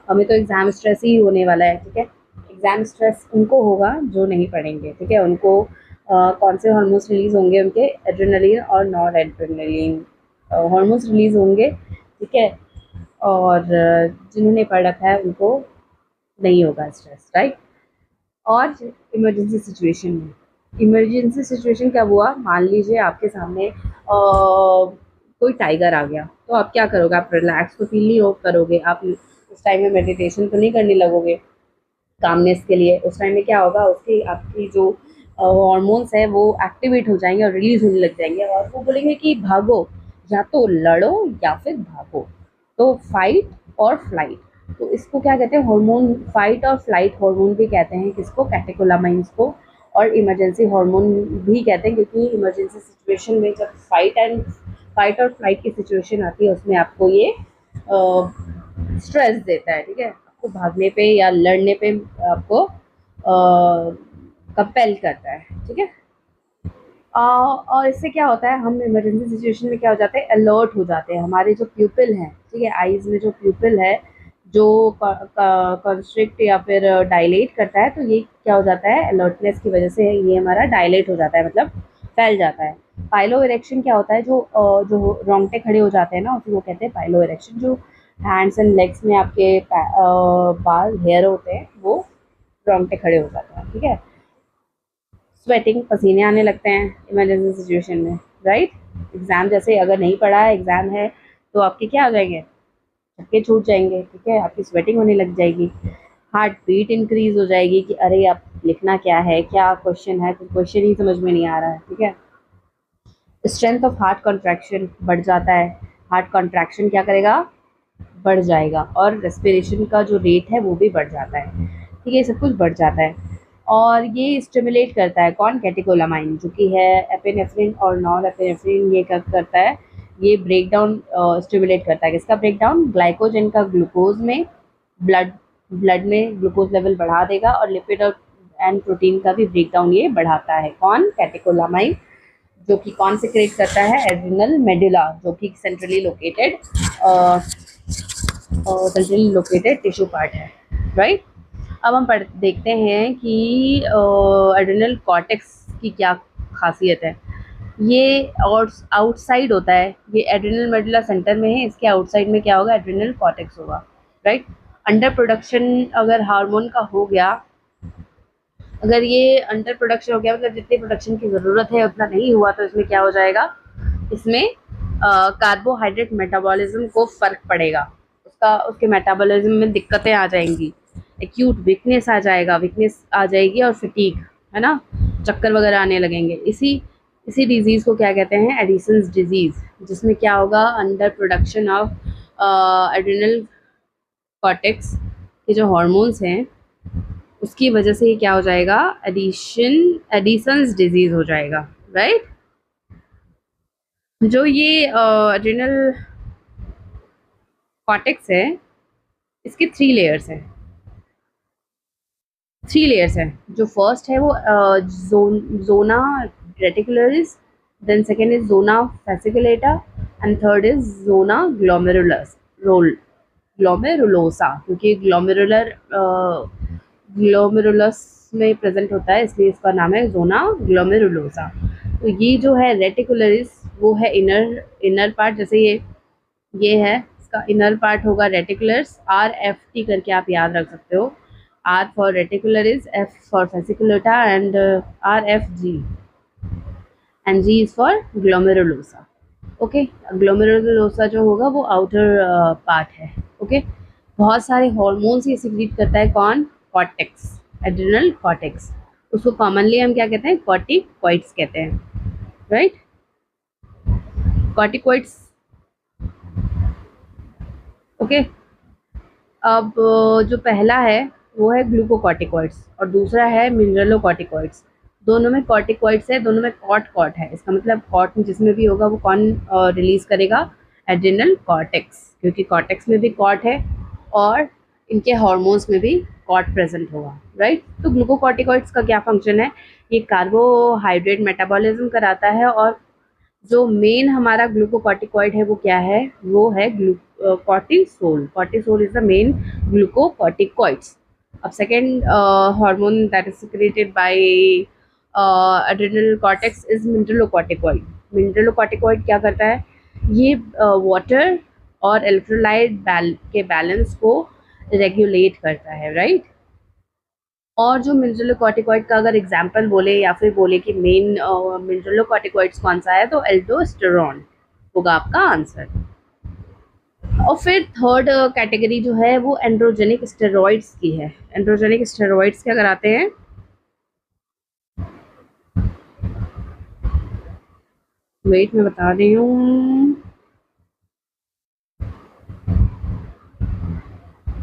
हमें तो एग्ज़ाम स्ट्रेस ही होने वाला है, ठीक है। एग्ज़ाम स्ट्रेस उनको होगा जो नहीं पढ़ेंगे, ठीक है। उनको कौन से हार्मोन्स रिलीज़ होंगे, उनके एड्रेनलिन और नॉर एड्रेनलिन हार्मोन्स रिलीज़ होंगे, ठीक है। और जिन्होंने पढ़ रखा है उनको नहीं होगा स्ट्रेस, राइट। और इमरजेंसी सिचुएशन में, इमरजेंसी सिचुएशन क्या हुआ, मान लीजिए आपके सामने कोई टाइगर आ गया, तो आप क्या करोगे, आप रिलैक्स तो फील नहीं करोगे, आप उस टाइम में मेडिटेशन तो नहीं करने लगोगे कामनेस के लिए। उस टाइम में क्या होगा, उसकी आपकी जो हार्मोन्स है वो एक्टिवेट हो जाएंगे और रिलीज होने लग जाएंगे, और वो बोलेंगे कि भागो, या तो लड़ो या फिर भागो, तो फाइट और फ्लाइट। तो इसको क्या कहते हैं, हार्मोन, फाइट और फ्लाइट हार्मोन भी कहते हैं किसको, कैटेकोलामाइंस को। और इमरजेंसी हार्मोन भी कहते हैं, क्योंकि इमरजेंसी सिचुएशन में जब फाइट और फ्लाइट की सिचुएशन आती है, उसमें आपको ये स्ट्रेस देता है, ठीक है। आपको भागने पे या लड़ने पे आपको कंपेल करता है, ठीक है। और इससे क्या होता है, हम इमरजेंसी सिचुएशन में क्या हो जाते हैं, अलर्ट हो जाते हैं। हमारे जो प्यूपिल हैं, ठीक है, आईज में जो प्यूपिल है, जो कंस्ट्रिक्ट या फिर डायलेट करता है, तो ये क्या हो जाता है, अलर्टनेस की वजह से ये हमारा डायलेट हो जाता है, मतलब फैल जाता है। पाइलो इरेक्शन क्या होता है, जो रोंगटे खड़े हो जाते हैं ना, उसी को कहते हैं पाइलो इरेक्शन। जो हैंड्स एंड लेग्स में आपके बाल हेयर होते हैं, वो रोंगटे खड़े हो जाते हैं, ठीक है। स्वेटिंग, पसीने आने लगते हैं इमरजेंसी सिचुएशन में, राइट। एग्ज़ाम जैसे अगर नहीं पढ़ा है, एग्ज़ाम है, तो आपके क्या हो जाएंगे, छक्के छूट जाएंगे, ठीक है, आपकी स्वेटिंग होने लग जाएगी, हार्ट बीट इंक्रीज हो जाएगी कि अरे अब लिखना क्या है, क्या क्वेश्चन है, तो क्वेश्चन ही समझ में नहीं आ रहा है, ठीक है। स्ट्रेंथ ऑफ हार्ट कॉन्ट्रैक्शन बढ़ जाता है, हार्ट कॉन्ट्रैक्शन क्या करेगा, बढ़ जाएगा, और रेस्पिरेशन का जो रेट है वो भी बढ़ जाता है, ठीक है, सब कुछ बढ़ जाता है। और ये स्टिमुलेट करता है कौन, कैटेकोलामाइन, जो कि है एपिनेफ्रिन और नॉन एपिनेफ्रिन, ये क्या करता है, ये ब्रेक डाउन स्टिमुलेट करता है, किसका ब्रेक डाउन, ग्लाइकोजन का ग्लूकोज में, ब्लड में ग्लूकोज लेवल बढ़ा देगा, और लिपिड और एंड प्रोटीन का भी ब्रेक डाउन ये बढ़ाता है, कौन, कैटेकोलामाइन, जो कि कौन से क्रिएट करता है, एड्रिनल मेडुला, जो कि सेंट्रली लोकेटेड टिश्यू पार्ट है, राइट। अब हम देखते हैं कि एड्रिनल कॉर्टेक्स की क्या खासियत है। ये आउटसाइड होता है, ये एड्रिनल मेडुला सेंटर में है, इसके आउटसाइड में क्या होगा, एड्रिनल कॉर्टेक्स होगा, राइट। अंडर प्रोडक्शन अगर हार्मोन का हो गया, अगर ये अंडर प्रोडक्शन हो गया मतलब जितनी प्रोडक्शन की ज़रूरत है उतना नहीं हुआ, तो इसमें क्या हो जाएगा, इसमें कार्बोहाइड्रेट मेटाबॉलिज्म को फ़र्क पड़ेगा, उसका उसके मेटाबॉलिज्म में दिक्कतें आ जाएंगी, एक्यूट वीकनेस आ जाएगा, वीकनेस आ जाएगी और फिटीग, है ना, चक्कर वगैरह आने लगेंगे। इसी इसी डिजीज़ को क्या कहते हैं, एडिसन्स डिजीज़, जिसमें क्या होगा, under production of adrenal cortex के जो हॉर्मोन्स हैं उसकी वजह से ये क्या हो जाएगा, एडिसन्स डिजीज हो जाएगा, राइट। जो ये एड्रिनल कॉर्टेक्स है, इसके थ्री लेयर्स हैं। जो फर्स्ट है वो zona reticularis, then second is zona fasciculata and third is zona glomerulosa, क्योंकि ग्लोमेरुलस में प्रेजेंट होता है इसलिए इसका नाम है जोना ग्लोमेरुलोसा। तो ये जो है रेटिकुलरिस वो है इनर पार्ट, जैसे ये है, इसका इनर पार्ट होगा रेटिकुलर्स, RFT करके आप याद रख सकते हो, R for reticularis, F for fasciculata and RFG and G is for glomerulosa. Okay, glomerulosa जो होगा वो आउटर पार्ट है। ओके, बहुत सारे हॉर्मोन्स ये सिक्रीट करता है, कौन, कॉर्टेक्स, एड्रिनल कॉर्टेक्स, उसको कॉमनली हम क्या कहते हैं, कॉर्टिकॉइड्स कहते हैं, राइट। Corticoids, okay. अब जो पहला है वो है ग्लूकोकॉर्टिकॉइड्स और दूसरा है मिनरलोकॉर्टिकॉइड्स। दोनों में कॉर्टिकॉइड्स है, दोनों में कॉट है, इसका मतलब कॉट जिसमें भी होगा वो कौन रिलीज करेगा, एड्रिनल कॉर्टेक्स, क्योंकि कॉर्टेक्स में भी कॉट है और इनके हार्मोन्स में भी कॉट प्रेजेंट होगा, राइट। तो ग्लूकोकॉर्टिकॉइड्स का क्या फंक्शन है, ये कार्बोहाइड्रेट मेटाबॉलिज्म कराता है, और जो मेन हमारा ग्लूकोकॉर्टिकॉइड है वो क्या है, वो है cortisol. Cortisol is the main glucocorticoids. अब second hormone that is secreted by adrenal cortex is mineralocorticoid. Mineralocorticoid क्या करता है, ये वाटर और इलेक्ट्रोलाइट के बैलेंस को रेगुलेट करता है, राइट। और जो मिनरलोकॉर्टिकॉइड का अगर एग्जांपल बोले या फिर बोले कि मेन मिनरलोकॉर्टिकॉइड्स कौन सा है, तो एल्डोस्टेरॉन होगा आपका आंसर। और फिर थर्ड कैटेगरी जो है वो एंड्रोजेनिक स्टेरॉइड्स की है। एंड्रोजेनिक स्टेरॉइड्स क्या कराते हैं, वेट में बता रही हूँ,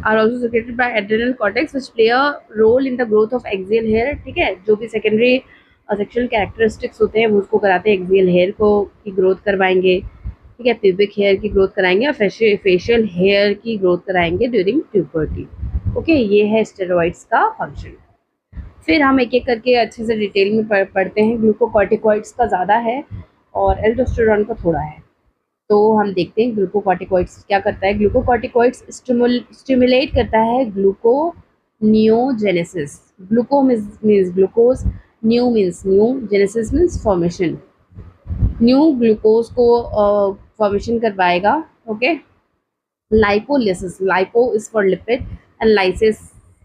are also secreted by adrenal cortex which play a role in the growth of axial hair। ठीक है, जो भी सेकेंडरी सेक्शुअल कैरेक्टरिस्टिक्स होते हैं वो उसको कराते हैं, एक्सियल हेयर को की ग्रोथ करवाएंगे, ठीक है, प्यूबिक हेयर की ग्रोथ कराएंगे और फेशियल हेयर की ग्रोथ कराएंगे ड्यूरिंग प्यूबर्टी। ओके, ये है स्टेरॉइड्स का फंक्शन। फिर हम एक एक करके अच्छे से डिटेल में पढ़ते हैं। ग्लूकोकॉर्टिकॉइड्स का ज़्यादा है और एल्डोस्टेरॉन का थोड़ा है। तो हम देखते हैं ग्लूकोकॉर्टिकॉइड्स क्या करता है। ग्लूकोकॉर्टिकॉइड्स स्टिमुलेट करता है gluconeogenesis. Gluco means glucose, new means new, genesis means formation. New glucose को फॉर्मेशन करवाएगा। Okay, lipolysis, lipo is for lipid and lysis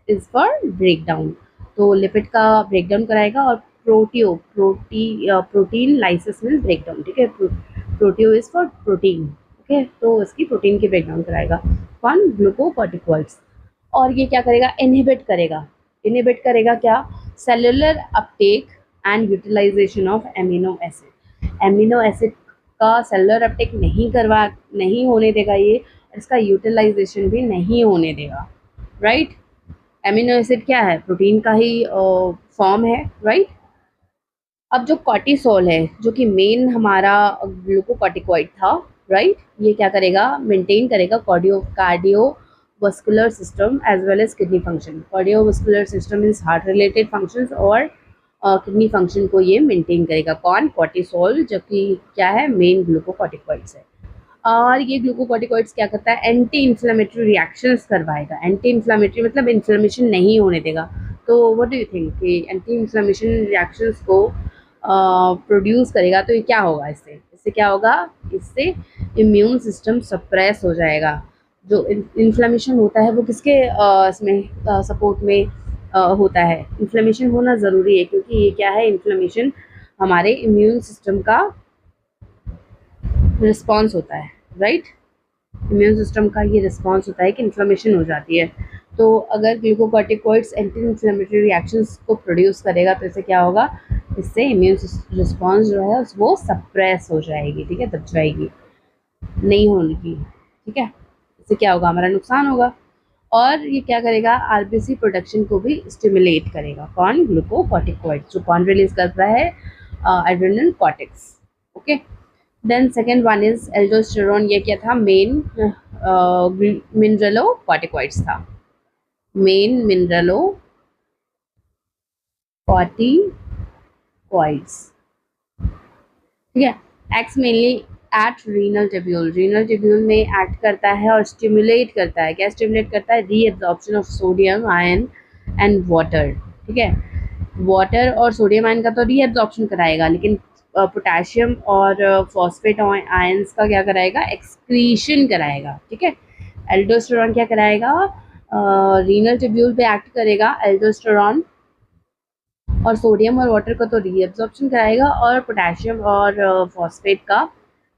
is for breakdown. तो लिपिड का ब्रेकडाउन कराएगा और प्रोटीन लाइसिस मीन्स ब्रेकडाउन, ठीक है, proteo is for protein. Okay, तो इसकी प्रोटीन की ब्रेकडाउन कराएगा कौन, ग्लूकोकॉर्टिकॉइड्स। और ये क्या करेगा, इनहिबिट करेगा क्या, cellular uptake and utilisation of amino acid का सेलुलर अपटेक नहीं होने देगा ये, इसका यूटिलाइजेशन भी नहीं होने देगा, राइट। एमिनो एसिड क्या है, प्रोटीन का ही फॉर्म है, राइट। अब जो कॉर्टिसोल है जो कि मेन हमारा ग्लूकोकॉर्टिकॉइड था, राइट, ये क्या करेगा, मेंटेन करेगा cardiovascular system as well as kidney function. Cardiovascular system means heart related functions और किडनी फंक्शन को ये मेंटेन करेगा कौन, कॉर्टिसोल, जो कि क्या है, मेन ग्लूकोकॉर्टिकॉइड्स है। और ये ग्लूकोकॉर्टिकॉइड्स क्या करता है, एंटी इन्फ्लेमेटरी रिएक्शंस करवाएगा। एंटी इन्फ्लेमेटरी मतलब इन्फ्लेमेशन नहीं होने देगा। तो व्हाट डू यू थिंक कि एंटी इन्फ्लेमेशन रिएक्शंस को प्रोड्यूस करेगा, तो ये क्या होगा, इससे क्या होगा, इससे इम्यून सिस्टम सप्रेस हो जाएगा, जो इन्फ्लेमेशन होता है वो किसके इसमें सपोर्ट में होता है। इन्फ्लेमेशन होना ज़रूरी है क्योंकि ये क्या है, इन्फ्लेमेशन हमारे इम्यून सिस्टम का रिस्पॉन्स होता है, राइट। इम्यून सिस्टम का ये रिस्पॉन्स होता है कि इन्फ्लेमेशन हो जाती है। तो अगर ग्लूकोकॉर्टिकॉइड्स एंटी इन्फ्लेमेटरी रिएक्शंस को प्रोड्यूस करेगा तो इससे क्या होगा, इससे इम्यून रिस्पॉन्स जो है वो सप्रेस हो जाएगी, ठीक है, दब जाएगी, नहीं होगी, ठीक है। इससे क्या होगा, हमारा नुकसान होगा। और ये क्या करेगा, आरबीसी प्रोडक्शन को भी स्टिमुलेट करेगा। कौन, ग्लूकोकॉर्टिकॉइड, जो कौन रिलीज करता है, adrenal cortex. Okay, then second one is aldosterone. ये क्या था, मेन मिनरलो कॉर्टिकॉइड्स था, मेन मिनरलो कॉर्टिकॉइड्स, ठीक है। Acts mainly at renal tubule, renal tubule में एक्ट करता है और स्टिमुलेट करता है। क्या स्टिमुलेट करता है, reabsorption of sodium ion and water, ठीक है। वाटर और सोडियम आयन का तो रीएब्जॉर्प्शन कराएगा, लेकिन पोटेशियम और फॉस्फेट आयंस का क्या कराएगा, एक्सक्रीशन कराएगा, ठीक है। एल्डोस्टेरॉन क्या कराएगा, रीनल ट्यूब्यूल पे एक्ट करेगा एल्डोस्टेरॉन, और सोडियम और वाटर का तो रीअब्जॉर्प्शन कराएगा, और पोटेशियम और फॉस्फेट का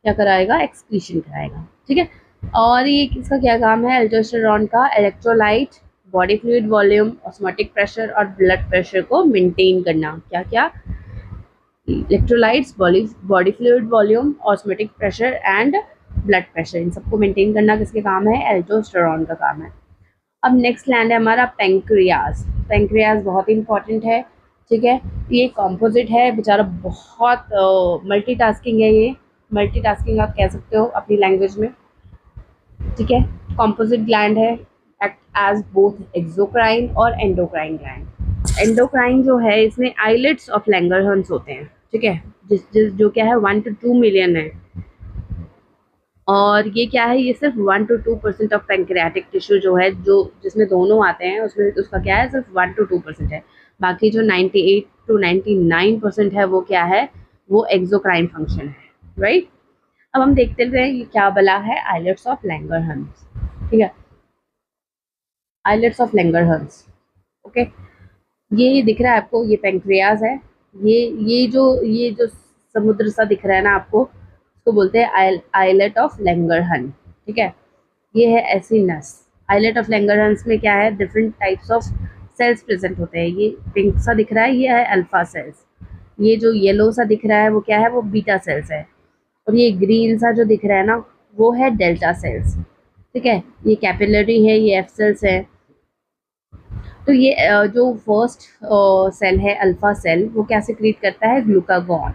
क्या कराएगा, एक्सक्रीशन कराएगा, ठीक है। और ये इसका क्या काम है, एल्डोस्टेरॉन का electrolyte, body fluid volume, osmotic pressure और ब्लड प्रेशर को मेंटेन करना। क्या क्या, electrolytes, body fluid volume, osmotic pressure and blood pressure, इन सबको मेंटेन करना किसके काम है, एल्डोस्टेरॉन का काम है। अब नेक्स्ट लैंड है हमारा पेंक्रियाज। पेंक्रियाज बहुत इंपॉर्टेंट है, ठीक है। ये कॉम्पोजिट है बेचारा, बहुत मल्टीटास्किंग है ये, मल्टीटास्किंग आप कह सकते हो अपनी लैंग्वेज में, ठीक है। कॉम्पोजिट ग्लैंड है, एक्ट एज बोथ एक्सोक्राइन और एंडोक्राइन ग्लैंड। एंडोक्राइन जो है इसमें आइलेट्स ऑफ लैंगरहंस होते हैं, ठीक है, जिस जो क्या है 1 to 2 मिलियन है। और ये क्या है, ये सिर्फ 1 to 2% ऑफ पैंक्रियाटिक टिश्यू जो है, जो जिसमें दोनों आते हैं उसमें उसका क्या है, सिर्फ 1 to 2% है। बाकी जो 98 to 99% है वो क्या है, वो एक्सोक्राइन फंक्शन है, राइट। अब हम देखते हैं ये क्या बला है, आइलेट्स ऑफ लैंगरहंस, ठीक है, आइलेट्स ऑफ लैंगरहंस। ओके, ये दिख रहा है आपको, ये पेंक्रियाज है। ये ये जो समुद्र सा दिख रहा है ना आपको, उसको बोलते हैं आइलेट ऑफ लैंगरहन, ठीक है। ये है ऐसी नस। आइलेट ऑफ लैंगरहंस में क्या है, different types of cells present होते हैं। ये पिंक सा दिख रहा है, ये है अल्फा सेल्स। ये जो येलो सा दिख रहा है वो क्या है, वो बीटा सेल्स है। और ये ग्रीन सा जो दिख रहा है ना, वो है डेल्टा सेल्स, ठीक है। ये कैपिलरी है, ये एफ सेल्स है। तो ये जो फर्स्ट सेल है अल्फा सेल, वो क्या सिक्रीट करता है, ग्लूकागॉन।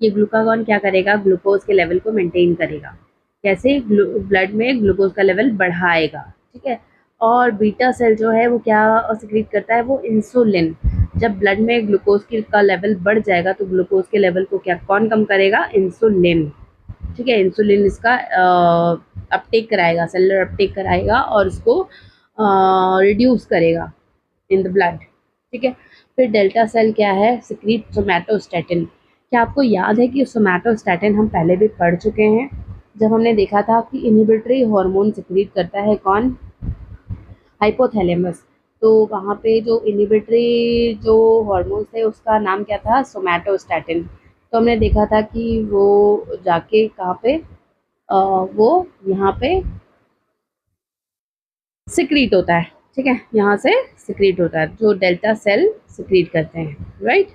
ये ग्लूकागॉन क्या करेगा, ग्लूकोज के लेवल को मेंटेन करेगा। कैसे, ब्लड में ग्लूकोज का लेवल बढ़ाएगा, ठीक है। और बीटा सेल जो है वो क्या सिक्रीट करता है, वो इंसुलिन। जब ब्लड में ग्लूकोज का लेवल बढ़ जाएगा तो ग्लूकोज के लेवल को क्या कौन कम करेगा, इंसुलिन, ठीक है। इंसुलिन इसका अपटेक कराएगा, सेलुलर अपटेक कराएगा और उसको रिड्यूस करेगा इन द ब्लड, ठीक है। फिर डेल्टा सेल क्या है, सिक्रीट सोमैटोस्टैटिन। क्या आपको याद है कि सोमैटोस्टैटिन हम पहले भी पढ़ चुके हैं, जब हमने देखा था कि इनहिबिटरी हार्मोन सिक्रीट करता है कौन, हाइपोथैलेमस। तो वहाँ पे जो इनहिबिटरी जो हार्मोन्स थे उसका नाम क्या था, सोमैटोस्टैटिन। तो हमने देखा था कि वो जाके कहाँ पे, वो यहाँ पे सिक्रीट होता है, ठीक है, यहाँ से सिक्रीट होता है, जो डेल्टा सेल सिक्रीट करते हैं, राइट।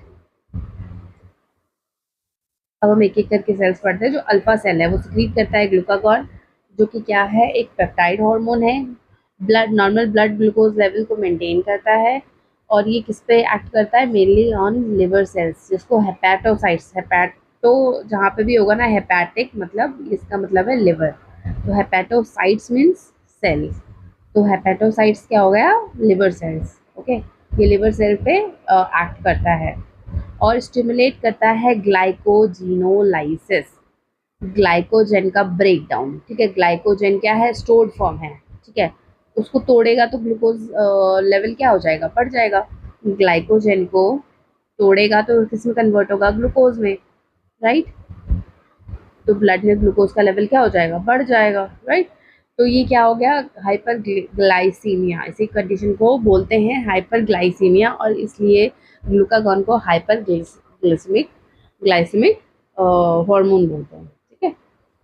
अब हम एक एक करके सेल्स पढ़ते हैं। जो अल्फा सेल है वो सिक्रीट करता है ग्लूकागॉन, जो कि क्या है, एक पेप्टाइड हार्मोन है। Blood normal blood glucose level को मेंटेन करता है। और ये किस पे एक्ट करता है, मेनली ऑन लिवर सेल्स, जिसको हेपेटोसाइट्स, हेपेटो जहाँ पे भी होगा ना, हेपेटिक मतलब इसका मतलब है लिवर। तो हेपेटोसाइट्स मीन्स सेल्स। तो हेपेटोसाइट्स क्या हो गया, लिवर सेल्स, ओके। ये लिवर सेल पे एक्ट करता है और स्टिमुलेट करता है ग्लाइकोजिनोलाइसिस, ग्लाइकोजन का ब्रेकडाउन, ठीक है। ग्लाइकोजन क्या है, स्टोर्ड फॉर्म है, ठीक है। उसको तोड़ेगा तो ग्लूकोज लेवल क्या हो जाएगा, बढ़ जाएगा। ग्लाइकोजन को तोड़ेगा तो किस में कन्वर्ट होगा, ग्लूकोज में, राइट। तो ब्लड में ग्लूकोज का लेवल क्या हो जाएगा, बढ़ जाएगा, राइट। तो ये क्या हो गया, हाइपर ग्लाइसीमिया, इसी कंडीशन को बोलते हैं हाइपर ग्लाइसीमिया, और इसलिए ग्लूकागॉन को हाइपर ग्लाइसेमिक ग्लाइसेमिक हार्मोन बोलते हैं। ठीक है।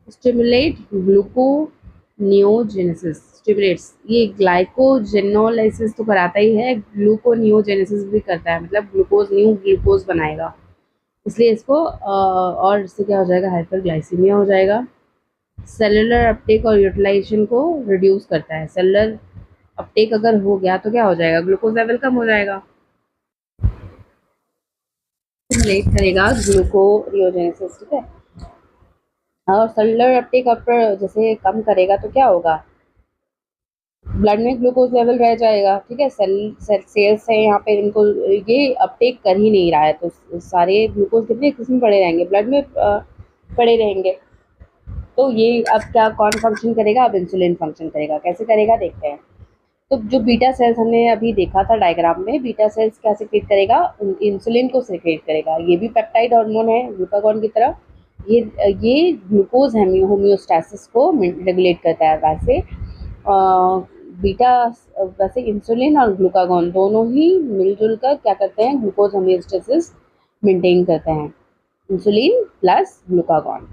स्टिमुलेट ग्लूकोनियोजेनेसिस, स्टिमुलेट्स, ये ग्लाइकोजेनोलाइसिस तो कराता ही है, ग्लूकोनियोजेनेसिस भी करता है, मतलब ग्लूकोज, न्यू ग्लूकोज बनाएगा, इसलिए इसको और इससे क्या हो जाएगा, हाइपरग्लाइसीमिया हो जाएगा। सेलुलर अपटेक और यूटिलाइजेशन को रिड्यूस करता है, सेलुलर अपटेक अगर हो गया तो क्या हो जाएगा, ग्लूकोज लेवल कम हो जाएगा, लेट करेगा ग्लूकोनियोजेनेसिस। ठीक है। और सेलुलर अपटेक अपर जैसे कम करेगा तो क्या होगा, ब्लड में ग्लूकोज लेवल रह जाएगा। ठीक है। सेल्स है यहाँ पे, इनको ये अपटेक कर ही नहीं रहा है, तो सारे ग्लूकोज कितने किस्म पड़े रहेंगे, ब्लड में पड़े रहेंगे। तो ये अब क्या कौन फंक्शन करेगा, अब इंसुलिन फंक्शन करेगा। कैसे करेगा देखते हैं। तो जो बीटा सेल्स हमने अभी देखा था डायग्राम में, बीटा सेल्स क्या सिक्रेट करेगा, इंसुलिन को सिक्रेट करेगा। ये भी पेप्टाइड हार्मोन है ग्लूकागॉन की तरह। ये ग्लूकोज होमियोस्टैसिस को रेगुलेट करता है। वैसे बीटा वैसे इंसुलिन और ग्लूकागॉन दोनों ही मिलजुल कर क्या करते हैं, ग्लूकोज होमियोस्टैसिस मेंटेन करते हैं, insulin plus glucagon.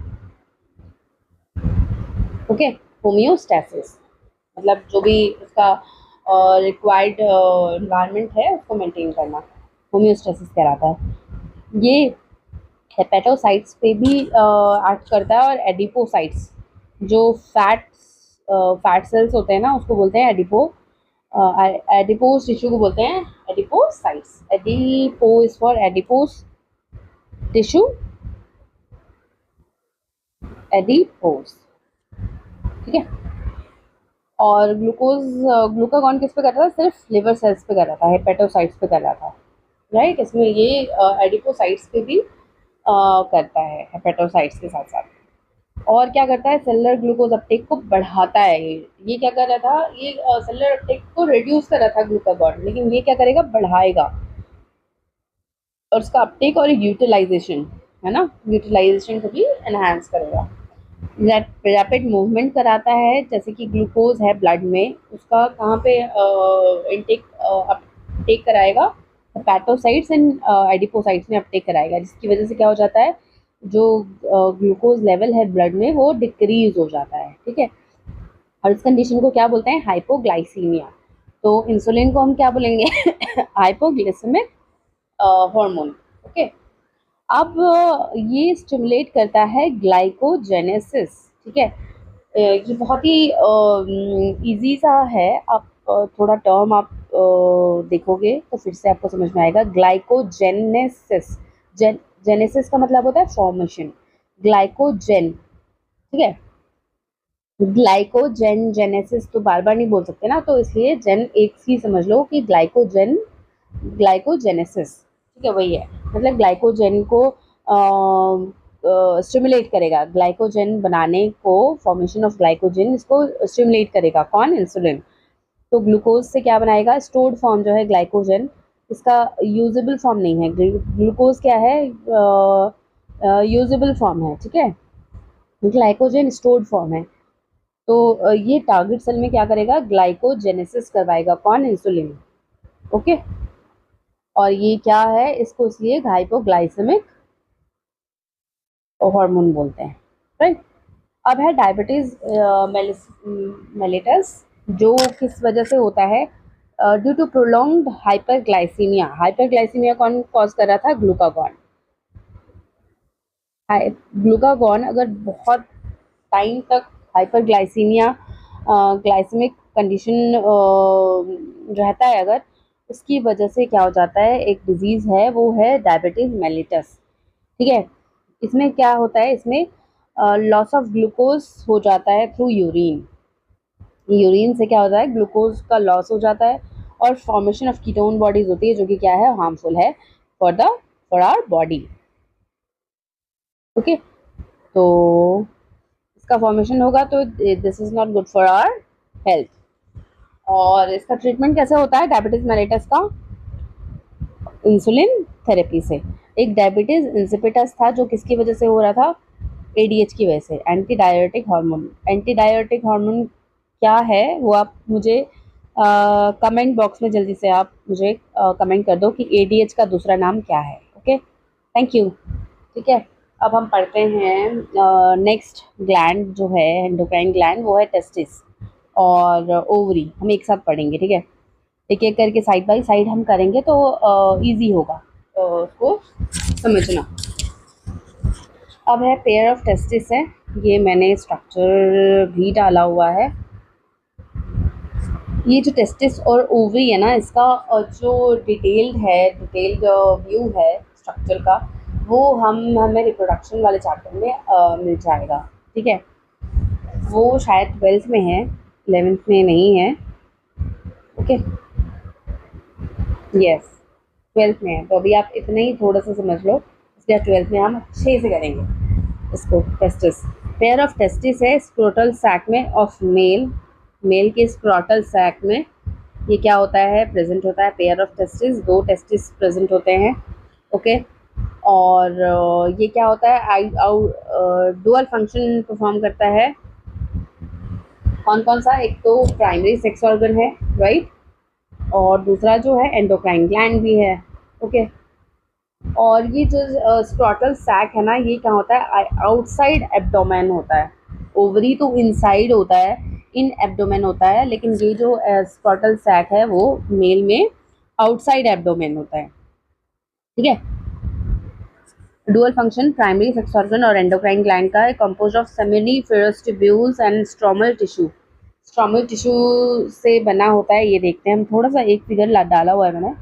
Okay. Homeostasis मतलब जो भी उसका रिक्वायर्ड इन्वायरमेंट है उसको मेंटेन करना, होमियोस्टैसिस कहलाता है। ये हेपेटोसाइट्स पे भी एक्ट करता है, और एडिपोसाइट्स जो फैट सेल्स होते हैं ना, उसको बोलते हैं एडिपोज टिश्यू को बोलते हैं adipocytes. Adipo is for adipose tissue, adipose. ठीक है। और ग्लूकागॉन किस पे कर रहा था, सिर्फ लिवर सेल्स पे कर रहा था, हेपेटोसाइट्स पे कर रहा था, राइट। इसमें ये एडिपोसाइट्स पे भी करता है, हेपेटोसाइट्स के साथ साथ। और क्या करता है, सेलुलर ग्लूकोज अपटेक को बढ़ाता है। ये क्या कर रहा था, ये सेलुलर अपटेक को रिड्यूस कर रहा था ग्लूकागॉन, लेकिन ये क्या करेगा, बढ़ाएगा, और उसका अपटेक और यूटिलाइजेशन है ना, यूटिलाइजेशन को भी एनहांस करेगा। रैपिड मूवमेंट कराता है, जैसे कि ग्लूकोज है ब्लड में, उसका कहाँ पे इनटेक अपटेक कराएगा, हेपेटोसाइट्स एंड एडिपोसाइट्स में अपटेक कराएगा, जिसकी वजह से क्या हो जाता है, जो ग्लूकोज लेवल है ब्लड में वो डिक्रीज हो जाता है। ठीक है। और इस कंडीशन को क्या बोलते हैं, हाइपोग्लाइसीमिया। तो इंसुलिन को हम क्या बोलेंगे, हाइपोग्लाइसेमिक हार्मोन। ओके। अब ये स्टिमुलेट करता है ग्लाइकोजेनेसिस। ठीक है। ये बहुत ही इजी सा है, आप थोड़ा टर्म आप देखोगे तो फिर से आपको समझ में आएगा। ग्लाइकोजेनेसिस, जेनेसिस का मतलब होता है फॉर्मेशन, ग्लाइकोजेन। ठीक है। ग्लाइकोजेन जेनेसिस तो बार बार नहीं बोल सकते ना, तो इसलिए जेन एक ही समझ लो कि ग्लाइकोजेनेसिस। ठीक है, वही है, मतलब ग्लाइकोजेन को स्टिमुलेट करेगा, ग्लाइकोजेन बनाने को, फॉर्मेशन ऑफ ग्लाइकोजेन इसको स्टिमुलेट करेगा कौन, इंसुलिन। तो ग्लूकोज से क्या बनाएगा, स्टोर्ड फॉर्म जो है ग्लाइकोजेन, इसका यूजेबल फॉर्म नहीं है। ग्लूकोज क्या है, यूजेबल फॉर्म है। ठीक है। ग्लाइकोजेन स्टोर्ड फॉर्म है। तो ये टारगेट सेल में क्या करेगा, ग्लाइकोजेनेसिस करवाएगा कौन, इंसुलिन। ओके। और ये क्या है, इसको इसलिए हाइपोग्लाइसेमिक हार्मोन बोलते हैं, राइट। अब है डायबिटीज मेलिटस, जो किस वजह से होता है, due to prolonged hyperglycaemia. Hyperglycaemia कौन कॉज कर रहा था, ग्लूकागॉन। ग्लूकागॉन अगर बहुत टाइम तक हाइपरग्लाइसीमिया ग्लाइसेमिक कंडीशन रहता है, अगर उसकी वजह से क्या हो जाता है, एक डिजीज़ है, वो है डायबिटीज़ मेलिटस। ठीक है। इसमें क्या होता है, इसमें लॉस ऑफ ग्लूकोज हो जाता है थ्रू यूरिन। यूरिन से क्या होता है, ग्लूकोज का लॉस हो जाता है, और फॉर्मेशन ऑफ कीटोन बॉडीज होती है, जो कि क्या है, हार्मफुल है फॉर आवर बॉडी। ओके। तो इसका फॉर्मेशन होगा तो this is not good for our health. और इसका ट्रीटमेंट कैसे होता है डायबिटीज मेलिटस का, इंसुलिन थेरेपी से। एक डायबिटीज इंसिपिटस था, जो किसकी वजह से हो रहा था, एडीएच की वजह से, anti diuretic hormone. Anti diuretic hormone क्या है वो आप मुझे कमेंट बॉक्स में जल्दी से आप मुझे कमेंट कर दो कि ADH का दूसरा नाम क्या है। Okay, thank you. ठीक है, अब हम पढ़ते हैं नेक्स्ट ग्लैंड जो है एंडोक्राइन ग्लैंड, वो है टेस्टिस और ओवरी। हम एक साथ पढ़ेंगे, ठीक है, एक एक करके साइड बाय साइड हम करेंगे तो इजी होगा उसको समझना। अब है पेयर ऑफ टेस्टिस है, ये मैंने स्ट्रक्चर भी डाला हुआ है। ये जो टेस्टिस और ओवरी है ना, इसका जो डिटेल्ड व्यू है स्ट्रक्चर का, वो हमें रिप्रोडक्शन वाले चैप्टर में मिल जाएगा। ठीक है, वो शायद 12th में है, 11th में नहीं है। ओके, यस 12th में है, तो अभी आप इतना ही थोड़ा सा समझ लो, इसलिए 12th में हम अच्छे से करेंगे इसको। टेस्टिस, पेयर ऑफ टेस्टिस है स्क्रोटल सैक में ऑफ मेल के स्क्रोटल सैक में ये क्या होता है, प्रेजेंट होता है pair of testis, 2 testis present होते हैं। ओके, और ये क्या होता है, डुअल फंक्शन परफॉर्म करता है। कौन कौन सा, एक तो प्राइमरी सेक्स ऑर्गन है, राइट, और दूसरा जो है एंडोक्राइन ग्लैंड भी है। ओके, और ये जो स्क्रोटल सैक है ना, ये क्या होता है, आउटसाइड एब्डोमेन होता है। ओवरी तो इनसाइड होता है, इन एब्डोमेन होता है, लेकिन ये जो स्क्रोटल सैक है वो मेल में आउटसाइड एब्डोमेन होता है। ठीक है, dual function primary sex organ और एंडोक्राइन ग्लैंड का है, compose of seminiferous tubules and stromal tissue. Stromal tissue से बना होता है, ये देखते हैं हम, थोड़ा सा एक फिगर डाला हुआ है मैंने,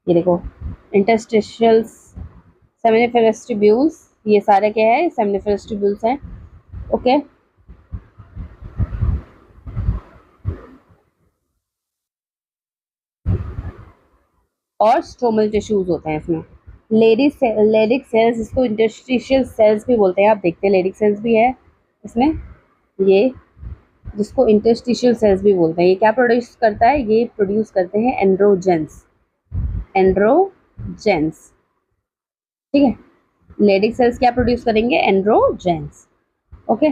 ये देखो, इंटरस्टिशियल्स, सेमिनिफेरस ट्यूब्यूल्स, ये सारे क्या है, सेमिनिफेरस ट्यूब्यूल्स हैं। ओके, और स्ट्रोमल टिश्यूज होते हैं इसमें। लेडिक सेल्स, इसको इंटरस्टिशियल सेल्स भी बोलते हैं, आप देखते हैं लेडिक सेल्स भी है इसमें, ये जिसको इंटरस्टिशियल सेल्स भी बोलते हैं। ये क्या प्रोड्यूस करता है, ये प्रोड्यूस करते हैं एंड्रोजेंस, एंड्रोजेंस। ठीक है, लेडिक सेल्स क्या प्रोड्यूस करेंगे, androgens. Okay,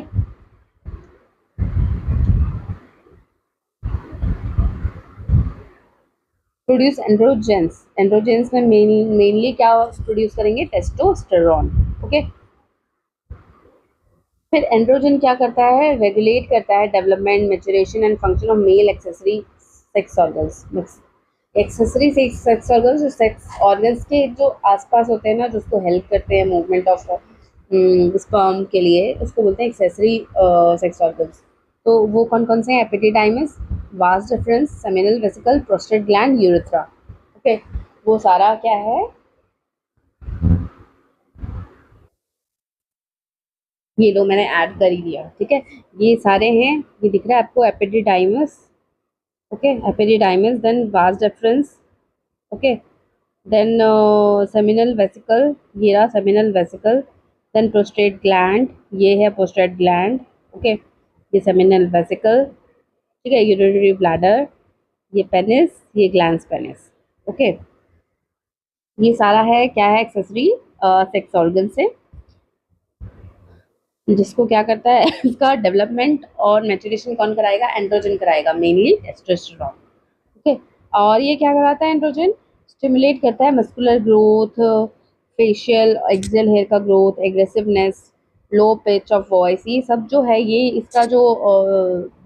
produce androgens, androgens में मेनली क्या प्रोड्यूस करेंगे, टेस्टोस्टेरोन। ओके, फिर एंड्रोजन क्या करता है, रेगुलेट करता है development, maturation and function of male accessory sex organs. Accessory sex organs, जो सेक्स ऑर्गन्स के जो आसपास होते हैं ना, जो उसको हेल्प करते हैं मूवमेंट ऑफ स्पर्म के लिए, उसको बोलते हैं एक्सेसरी सेक्स ऑर्गन्स। तो वो कौन कौन से हैं, epididymis, vas deferens, seminal vesicle, prostate gland, urethra. Okay, वो सारा क्या है, ये लो मैंने ऐड कर ही दिया। ठीक है, ये सारे हैं, ये दिख रहा है आपको, epididymis. Okay, epididymis, then vas deferens. Okay, then seminal vesicle, ये रहा seminal vesicle, then prostate gland, ये है प्रोस्टेट ग्लैंड। ओके, ये सेमिनल वेसिकल। ठीक है, यूरिनरी ब्लैडर, ये पेनिस, ये ग्लैंड्स पेनिस। ओके, ये सारा है क्या है, एक्सेसरी सेक्स ऑर्गन से, जिसको क्या करता है इसका डेवलपमेंट और मैच्योरेशन कौन कराएगा, एंड्रोजन कराएगा, मेनली टेस्टोस्टेरोन। ओके, और ये क्या कराता है, एंड्रोजन स्टिमुलेट करता है muscular growth, facial axial hair का growth, aggressiveness, low pitch of voice, ये सब जो है, ये इसका जो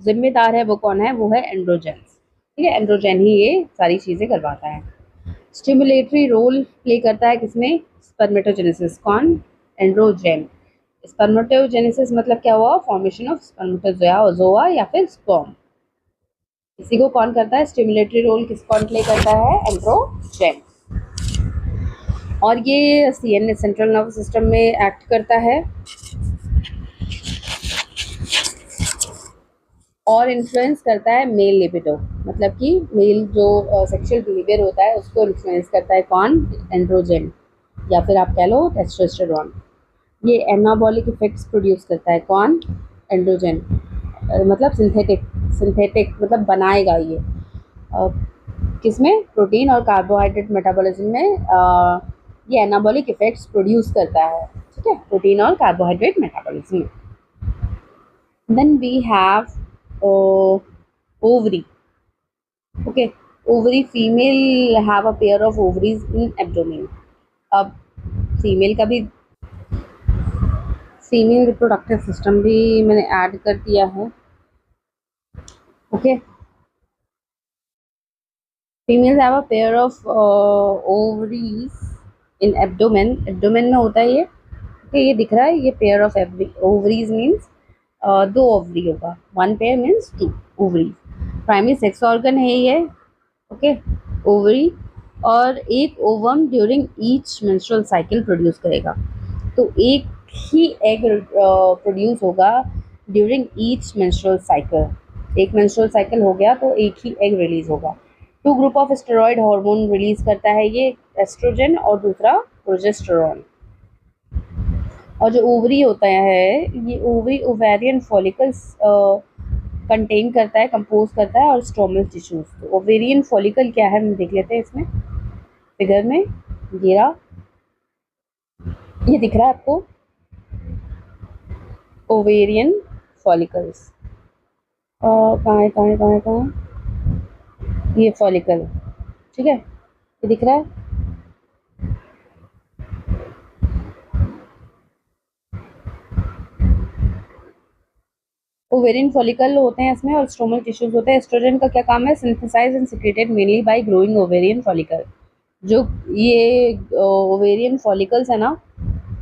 जिम्मेदार है वो कौन है, वो है एंड्रोजन। ठीक है, एंड्रोजन ही ये सारी चीज़ें करवाता है। स्टिमुलेटरी रोल प्ले करता है किसमें, स्पर्मेटोजेनेसिस, कौन, एंड्रोजन। स्पर्मेटोजेनेसिस मतलब क्या हुआ, फॉर्मेशन ऑफ स्पर्मेटोजोआ या फिर स्पर्म। इसी को कौन करता है, स्टिमुलेटरी रोल किस कौन प्ले करता है, एंड्रोजन। और ये CNS, सेंट्रल नर्वस सिस्टम में एक्ट करता है और इन्फ्लुएंस करता है मेल लिबिडो, मतलब कि मेल जो सेक्सुअल बिहेवियर होता है उसको इन्फ्लुएंस करता है कौन, एंड्रोजन, या फिर आप कह लो टेस्टोस्टेरोन। ये एनाबॉलिक इफेक्ट्स प्रोड्यूस करता है कौन, एंड्रोजन, मतलब सिंथेटिक मतलब बनाएगा ये किसमें, प्रोटीन और कार्बोहाइड्रेट मेटाबॉलिज्म में ये एनाबॉलिक इफेक्ट्स प्रोड्यूस करता है। ठीक है, प्रोटीन और कार्बोहाइड्रेट मेटाबॉलिज्म में। Then we have ovary. Okay, ovary, female have a pair of ovaries in abdomen. अब फीमेल का भी फीमेल रिप्रोडक्टिव सिस्टम भी मैंने ऐड कर दिया है. Okay, females have a pair of ovaries in abdomen. Abdomen में होता है ये. ओके, ये दिख रहा है, ये पेयर ऑफ ओवरीज मीन्स दो ओवरी होगा. One pair means two ovaries. Primary sex organ है ये. Okay, ovary. और एक ovum during each menstrual cycle produce करेगा. तो एक ही एग प्रोड्यूस होगा ड्यूरिंग ईच मेंस्ट्रुअल साइकिल. एक मेंस्ट्रुअल साइकिल हो गया तो एक ही एग रिलीज होगा. Two group of steroid hormone release करता है ये, एस्ट्रोजन और दूसरा प्रोजेस्टेरॉन. और जो ओवरी होता है, ये ओवरी ओवेरियन फॉलिकल्स कंटेन करता है, कंपोज करता है, और स्टोमल टिश्यूज. तो ओवेरियन फॉलिकल क्या है हम देख लेते हैं इसमें फिगर में. ये दिख रहा है आपको ओवेरियन फॉलिकल्स. कहाँ है कहाँ है कहाँ है कहाँ है? ये फॉलिकल, ठीक है, ये दिख रहा है. ओवेरियन फॉलिकल होते हैं इसमें और स्टोमल टिश्यूज होते हैं. एस्ट्रोजन का क्या काम है? Synthesise and secreted mainly by growing ovarian follicle. जो ये ओवेरियन फॉलिकल्स है ना,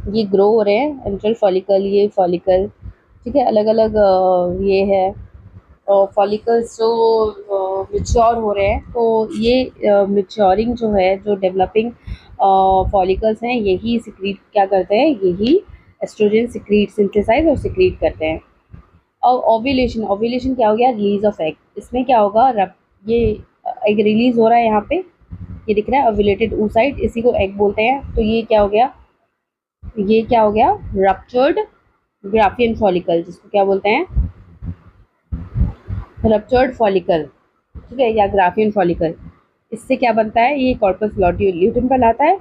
ये ग्रो हो रहे हैं. एंट्रल फॉलिकल, ये फॉलिकल, ठीक है, अलग अलग ये है फॉलिकल्स जो मिच्योर हो रहे हैं. तो ये मिच्योरिंग जो है, जो डेवलपिंग फॉलिकल्स हैं, यही सिक्रीट क्या करते हैं? यही एस्ट्रोजन सिक्रीट, सिंथेसाइज और सिक्रीट करते हैं. और ओव्यूलेशन, ओव्यूलेशन क्या हो गया? Release of egg. इसमें क्या होगा? ये एग रिलीज हो रहा है यहाँ पे, ये दिख रहा है ओव्यूलेटेड oocyte, इसी को एग बोलते हैं. तो ये क्या हो गया? ये क्या हो गया? रप्चर्ड ग्राफियन फॉलिकल, जिसको क्या बोलते हैं? रप्चर्ड फॉलिकल, ठीक है, या ग्राफियन फॉलिकल. इससे क्या बनता है? ये कॉर्पस ल्यूटियम पर लाता है.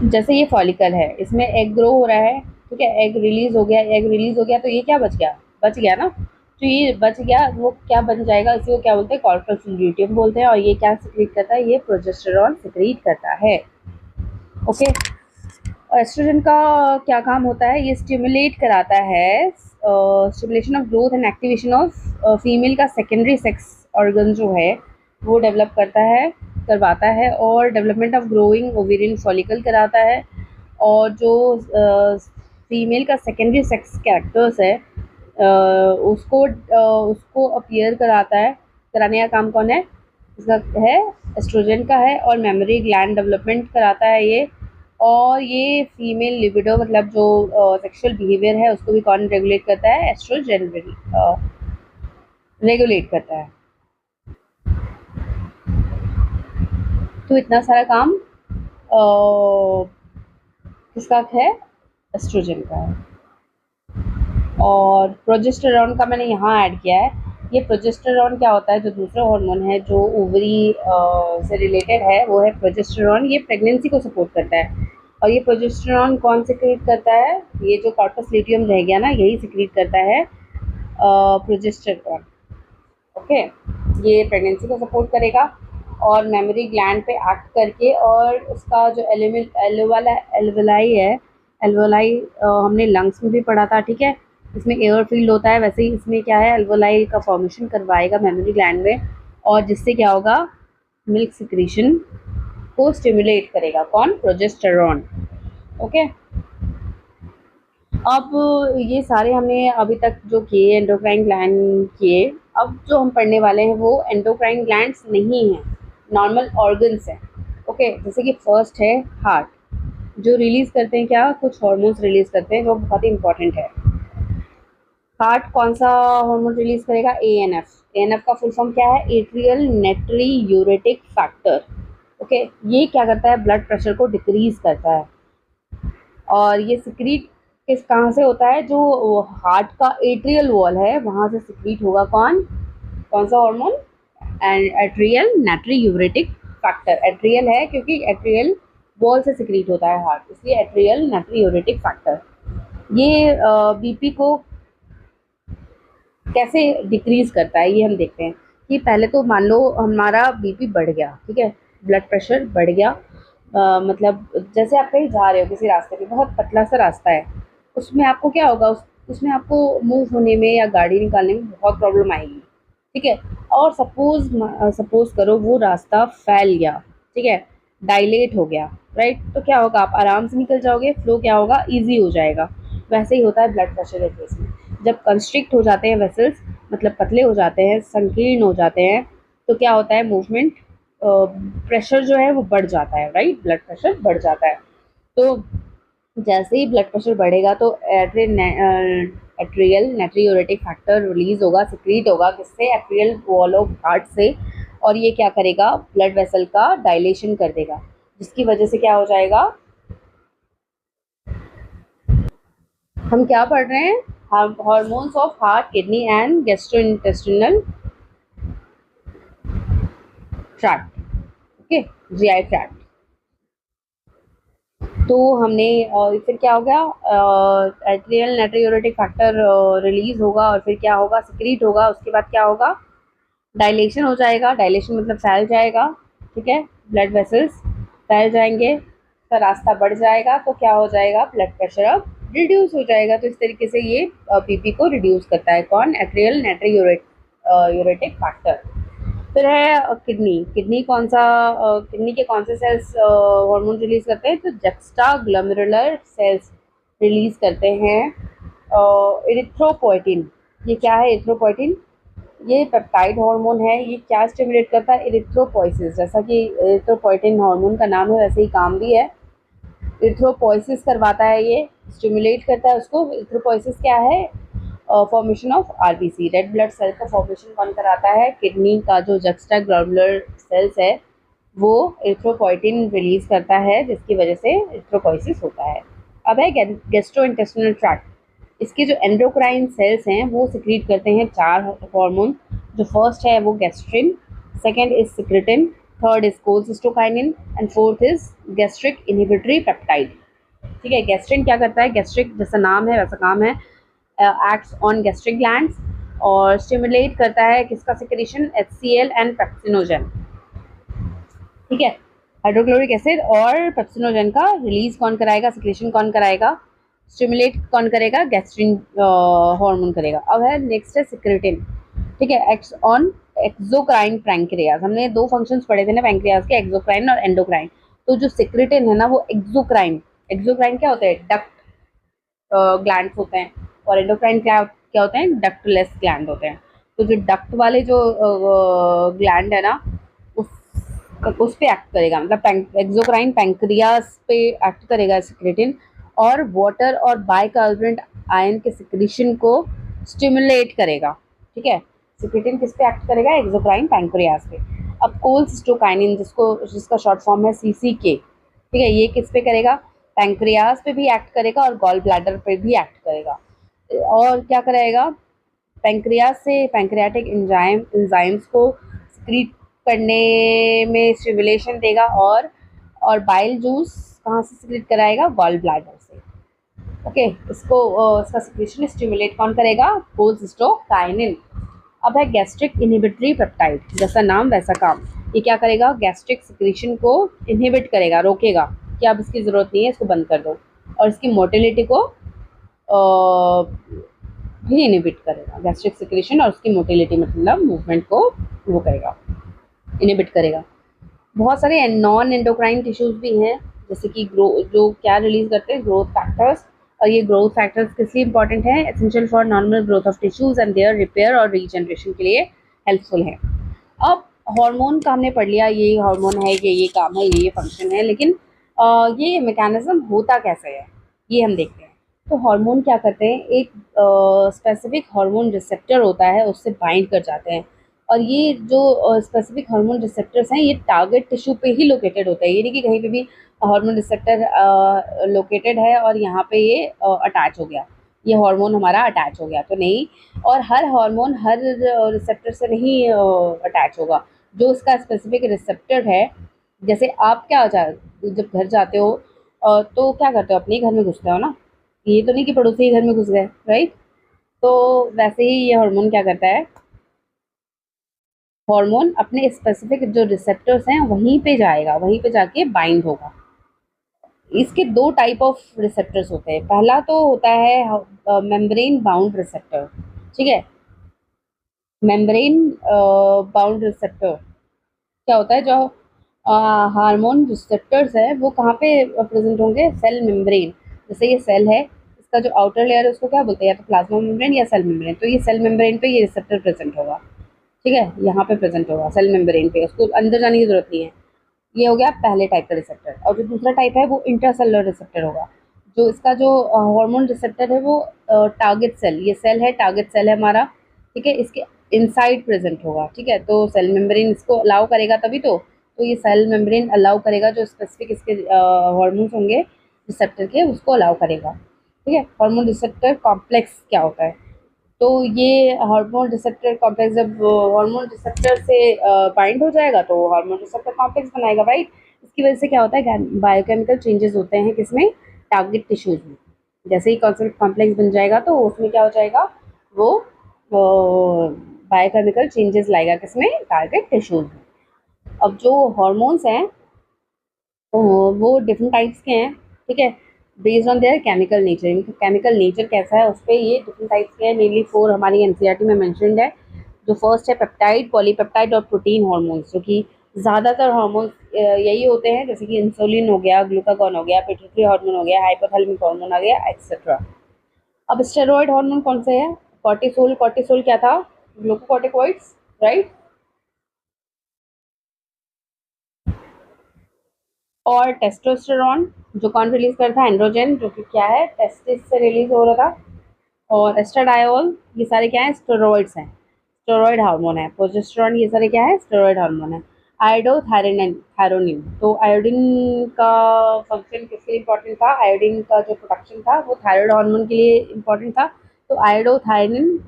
जैसे ये फॉलिकल है, इसमें एग ग्रो हो रहा है, ठीक है, एग रिलीज हो गया. एग रिलीज हो गया तो ये क्या बच गया? बच गया ना. तो ये बच गया, वो क्या बन जाएगा? इसी को क्या बोलते हैं? कॉर्पस ल्यूटियम बोलते हैं. और ये क्या सिक्रीट करता है? ये प्रोजेस्टेरॉन सिक्रीट करता है. ओके, और एस्ट्रोजन का क्या काम होता है? ये स्टिमुलेट कराता है, stimulation of growth and activation of female का सेकेंडरी सेक्स ऑर्गन जो है वो डेवलप करता है, करवाता है. और development of growing ovarian follicle कराता है. और जो फीमेल का सेकेंडरी सेक्स कैरेक्टर्स है उसको अपीयर कराता है. कराने का काम कौन है? इसका है एस्ट्रोजन का है. और मेमोरी ग्लैंड डेवलपमेंट कराता है ये. और ये फीमेल लिबिडो, मतलब जो सेक्सुअल बिहेवियर है, उसको भी कौन रेगुलेट करता है? एस्ट्रोजन रेगुलेट करता है. तो इतना सारा काम किसका है? एस्ट्रोजन का है. और प्रोजेस्टेरॉन का मैंने यहाँ ऐड किया है. ये प्रोजेस्टेरॉन क्या होता है? जो दूसरा हार्मोन है जो ओवरी से रिलेटेड है, वो है प्रोजेस्टेरॉन. ये प्रेगनेंसी को सपोर्ट करता है. और ये प्रोजेस्टेरॉन कौन सिक्रीट करता है? ये जो कॉर्पस ल्यूटियम रह गया ना, यही सिक्रीट करता है प्रोजेस्टेरॉन. ओके, ये प्रेगनेंसी को सपोर्ट करेगा और मेमोरी ग्लैंड पे एक्ट करके. और उसका जो एल्वोलाई है, एल्वोलाई हमने लंग्स में भी पढ़ा था, ठीक है, इसमें एयर फील्ड होता है. वैसे ही इसमें क्या है? एल्वोलाई का फॉर्मेशन करवाएगा मेमोरी ग्लैंड में. और जिससे क्या होगा? मिल्क सिक्रीशन को स्टिमुलेट करेगा. कौन? प्रोजेस्टेरॉन. ओके, अब ये सारे हमने अभी तक जो किए एंडोक्राइन ग्लैंड किए. अब जो हम पढ़ने वाले हैं वो एंडोक्राइन ग्लैंड्स नहीं हैं, नॉर्मल ऑर्गन्स हैं. ओके, जैसे कि फर्स्ट है हार्ट, जो रिलीज करते हैं क्या? कुछ हार्मोन्स रिलीज करते हैं जो बहुत ही इंपॉर्टेंट है. हार्ट कौन सा हार्मोन रिलीज करेगा? एएनएफ. एएनएफ का फुल फॉर्म क्या है? Atrial natriuretic factor. Okay, ये क्या करता है? ब्लड प्रेशर को डिक्रीज करता है. और ये सिक्रीट कहाँ से होता है? जो हार्ट का एट्रियल वॉल है वहाँ से सिक्रीट होगा. कौन सा hormone? Atrial natriuretic factor. Atrial है क्योंकि एट्रियल वॉल से सिक्रीट होता है हार्ट, इसलिए एट्रियल नेट्री यूरेटिक फैक्टर. ये बीपी को कैसे डिक्रीज़ करता है ये हम देखते हैं। कि पहले तो मान लो हमारा बीपी बढ़ गया, ठीक है, ब्लड प्रेशर बढ़ गया, मतलब जैसे आप कहीं जा रहे हो किसी रास्ते पे, बहुत पतला सा रास्ता है, उसमें आपको क्या होगा, उसमें आपको मूव होने में या गाड़ी निकालने में बहुत प्रॉब्लम आएगी, ठीक है। और सपोज करो वो रास्ता फैल गया, ठीक है, डायलेट हो गया, राइट, तो क्या होगा, आप आराम से निकल जाओगे, फ्लो क्या होगा, ईजी हो जाएगा। वैसे ही होता है ब्लड प्रेशर के केस में। जब कंस्ट्रिक्ट हो जाते हैं वेसल्स, मतलब पतले हो जाते हैं, संकीर्ण हो जाते हैं, तो क्या होता है, मूवमेंट, प्रेशर जो है वो बढ़ जाता है, राइट, ब्लड प्रेशर बढ़ जाता है। तो जैसे ही ब्लड प्रेशर बढ़ेगा तो एट्रियल नाट्रियोरेटिक फैक्टर रिलीज होगा, सिक्रीट होगा, किससे, एट्रियल वॉल ऑफ हार्ट से। और ये क्या करेगा, ब्लड वेसल का डायलेशन कर देगा, जिसकी वजह से क्या हो जाएगा, हम क्या पढ़ रहे हैं, hormones of heart, kidney and gastrointestinal tract, okay, GI tract. तो हमने फिर क्या हो गया, एट्रियल नाट्रियोरेटिक फैक्टर रिलीज होगा, और फिर क्या होगा, सिक्रीट होगा, उसके बाद क्या होगा, डायलेशन हो जाएगा, डायलेशन मतलब फैल जाएगा, ठीक है, ब्लड वेसल्स फैल जाएंगे, का रास्ता बढ़ जाएगा, तो क्या हो जाएगा, ब्लड प्रेशर अब रिड्यूस हो जाएगा। तो इस तरीके से ये पीपी को रिड्यूस करता है, कौन, एट्रियल नाट्रियोरेटिक फैक्टर। फिर है किडनी। किडनी कौन सा, किडनी के कौन से सेल्स हार्मोन रिलीज करते हैं, तो जक्स्टा ग्लोमेरुलर सेल्स रिलीज करते हैं इरिथ्रोपोइटिन। ये क्या है इरिथ्रोपोइटिन, ये पेप्टाइड हार्मोन है। ये क्या स्टिमुलेट करता है, इरिथ्रोपोइसिस, जैसा कि इरिथ्रोपोइटिन हार्मोन का नाम है वैसे ही काम भी है, इरिथ्रोपोइसिस करवाता है, ये स्टिमुलेट करता है उसको। इरिथ्रोपोइसिस क्या है, formation of RBC, red blood cell का फॉर्मेशन कौन कराता है, किडनी का जो जक्स्टा ग्लोमेरुलर सेल्स है वो इरिथ्रोपोइटिन रिलीज करता है, जिसकी वजह से इरिथ्रोपोइसिस होता है। अब है गैस्ट्रोइंटेस्टिनल ट्रैक्ट। इसके जो एंडोक्राइन सेल्स हैं वो सिक्रीट करते हैं 4 हार्मोन। जो फर्स्ट है वो gastrin, second is secretin, third is cholecystokinin and fourth is gastric inhibitory peptide, ठीक है। गैस्ट्रिन क्या करता है, गैस्ट्रिक जैसा नाम है वैसा काम है, एक्ट्स ऑन गैस्ट्रिक ग्लैंड्स, और स्टिमुलेट करता है किसका सिक्रीशन, एचसीएल एंड पेप्सिनोजन, ठीक है, हाइड्रोक्लोरिक एसिड और पेप्सिनोजन का रिलीज कौन कराएगा, सिक्रीशन कौन कराएगा, स्टिमुलेट कौन करेगा, गैस्ट्रिन हार्मोन करेगा। अब है नेक्स्ट है सिक्रेटिन, ठीक है, एक्ट्स ऑन एक्सोक्राइन पैंक्रियाज। हमने 2 फंक्शंस पढ़े थे ना पैंक्रियाज के, एक्सोक्राइन और एंडोक्राइन। तो जो सिक्रेटिन है ना वो एक्सोक्राइन, एक्सोक्राइन क्या होता है, डक्ट ग्लैंड्स होते हैं, और एंडोक्राइन क्या क्या होते हैं, डक्टलेस ग्लैंड होते हैं। तो जो डक्ट वाले जो ग्लैंड है ना उस उस पे एक्ट करेगा, मतलब एक्सोक्राइन पैंक्रियास पे एक्ट करेगा सिक्रेटिन, और वाटर और बाइकार्बोनेट आयन के सिक्रीशन को स्टिमुलेट करेगा, ठीक है। सिक्रेटिन किस पे एक्ट करेगा, एक्सोक्राइन पैंक्रियास पे। अब कोलसिस्टोकाइनिन जिसका शॉर्ट फॉर्म है सीसीके, ठीक है, ये किस पे करेगा, पैंक्रियास पे भी एक्ट करेगा और गॉल ब्लैडर पे भी एक्ट करेगा। और क्या करेगा, पैंक्रियास से पैंक्रियाटिक एंजाइम्स को सिक्रीट करने में स्टिमुलेशन देगा, और बाइल जूस कहाँ से सिक्रीट कराएगा, गॉल ब्लैडर से, ओके। इसका सिक्रीशन स्टिमुलेट कौन करेगा, कोलसिस्टोकाइनिन। अब है गैस्ट्रिक इनहिबिटरी पेप्टाइड, जैसा नाम वैसा काम। ये क्या करेगा, गैस्ट्रिक सिक्रीशन को इनहिबिट करेगा, रोकेगा कि अब इसकी ज़रूरत नहीं है, इसको बंद कर दो, और इसकी मोटिलिटी को भी इनहिबिट करेगा, गैस्ट्रिक सिक्रीशन और उसकी मोटिलिटी मतलब मूवमेंट को वो करेगा, इनहिबिट करेगा। बहुत सारे नॉन एंडोक्राइन टिश्यूज भी हैं, जैसे कि जो क्या रिलीज करते हैं, ग्रोथ फैक्टर्स। और ये ग्रोथ फैक्टर्स किस लिए इंपॉर्टेंट है, essential for normal growth of tissues and their repair और रीजनरेशन के लिए हेल्पफुल है। अब हार्मोन का हमने पढ़ लिया, ये हार्मोन है, ये काम है, ये फंक्शन है, लेकिन ये मैकेनिज्म होता कैसे है ये हम देखते हैं। तो हार्मोन क्या करते हैं, एक स्पेसिफिक हार्मोन रिसेप्टर होता है, उससे बाइंड कर जाते हैं, और ये जो स्पेसिफिक हार्मोन रिसेप्टर्स हैं ये टारगेट टिश्यू पे ही लोकेटेड होता है। ये नहीं कि कहीं पे भी हार्मोन रिसेप्टर लोकेटेड है और यहाँ पे ये अटैच हो गया, ये हार्मोन हमारा अटैच हो गया, तो नहीं। और हर हार्मोन हर रिसेप्टर से नहीं अटैच होगा, जो उसका स्पेसिफिक रिसेप्टर है। जैसे आप क्या जब घर जाते हो तो क्या करते हो, अपने ही घर में घुसते हो ना, ये तो नहीं कि पड़ोसी के घर में घुस गए, राइट। तो वैसे ही ये हार्मोन क्या करता है, हार्मोन अपने स्पेसिफिक जो रिसेप्टर्स हैं वहीं पे जाएगा, वहीं पे जाके बाइंड होगा। इसके दो टाइप ऑफ रिसेप्टर्स होते हैं। पहला तो होता है मेम्ब्रेन बाउंड रिसेप्टर, ठीक है। मेम्ब्रेन बाउंड रिसेप्टर क्या होता है, जो हार्मोन रिसेप्टर्स है वो कहाँ पे प्रेजेंट होंगे, सेल मेम्ब्रेन। जैसे ये सेल है, इसका जो आउटर लेयर है उसको क्या बोलते हैं, या तो प्लाज्मा मेम्ब्रेन या सेल मेम्ब्रेन। तो ये सेल मेम्ब्रेन पे ये रिसेप्टर प्रेजेंट होगा, ठीक है, यहाँ पे प्रेजेंट होगा सेल मेम्ब्रेन पे, उसको अंदर जाने की जरूरत नहीं है। ये हो गया पहले टाइप का रिसेप्टर। और जो दूसरा टाइप है वो इंट्रासेलुलर रिसेप्टर होगा। जो इसका जो हार्मोन रिसेप्टर है वो टारगेट सेल, ये सेल है, टारगेट सेल है हमारा, ठीक है, इसके इनसाइड प्रेजेंट होगा, ठीक है। तो सेल मेम्ब्रेन इसको अलाउ करेगा तभी तो ये सेल मेम्ब्रेन अलाउ करेगा, जो स्पेसिफिक इसके हार्मोन्स होंगे रिसेप्टर के उसको अलाउ करेगा, ठीक है। हार्मोन रिसेप्टर कॉम्प्लेक्स क्या होता है, तो ये हार्मोन रिसेप्टर कॉम्प्लेक्स जब हार्मोन रिसेप्टर से बाइंड हो जाएगा तो हार्मोन रिसेप्टर कॉम्प्लेक्स बनाएगा, राइट। इसकी वजह से क्या होता है, बायोकेमिकल चेंजेस होते हैं किसमें, टारगेट टिश्यूज में। जैसे ही कॉन्सेप्ट कॉम्प्लेक्स बन जाएगा तो उसमें क्या हो जाएगा, वो बायोकेमिकल चेंजेस लाएगा किसमें, टारगेट टिश्यूज में। अब जो हॉर्मोन्स हैं वो डिफरेंट टाइप्स के हैं, ठीक है, based on their chemical nature. इनका केमिकल नेचर कैसा है उस पर ये डिफरेंट टाइप्स के हैं। मेनली 4 हमारी एनसीईआरटी में मेंशन्ड है। जो फर्स्ट है पेप्टाइड, पॉलीपेप्टाइड और प्रोटीन हार्मोन्स, जो कि ज़्यादातर हार्मोन्स यही होते हैं, जैसे कि इंसुलिन हो गया, ग्लूकागॉन हो गया, पिट्यूटरी हार्मोन हो गया, हाइपोथैलेमिक हार्मोन आ गया, एक्सेट्रा। अब स्टेरॉयड हार्मोन कौन से है, कॉर्टिसोल। कॉर्टिसोल क्या था, ग्लूकोकॉर्टिकॉइड्स, राइट। और टेस्टोस्टेरॉन जो कौन रिलीज करता है, एंड्रोजन, जो कि क्या है, टेस्टिस से रिलीज हो रहा था। और एस्ट्राडायोल, ये सारे क्या है, स्टेरॉइड्स हैं, स्टेरॉइड हार्मोन है। प्रोजेस्टेरॉन, ये सारे क्या है, स्टेरॉइड हार्मोन है। आयोडोथायरोनिन, थायरोनिन, तो आयोडीन का फंक्शन किसके लिए इंपॉर्टेंट था, आयोडीन का जो प्रोडक्शन था वो थायराइड हार्मोन के लिए इंपॉर्टेंट था। तो आयोडोथायरोनिन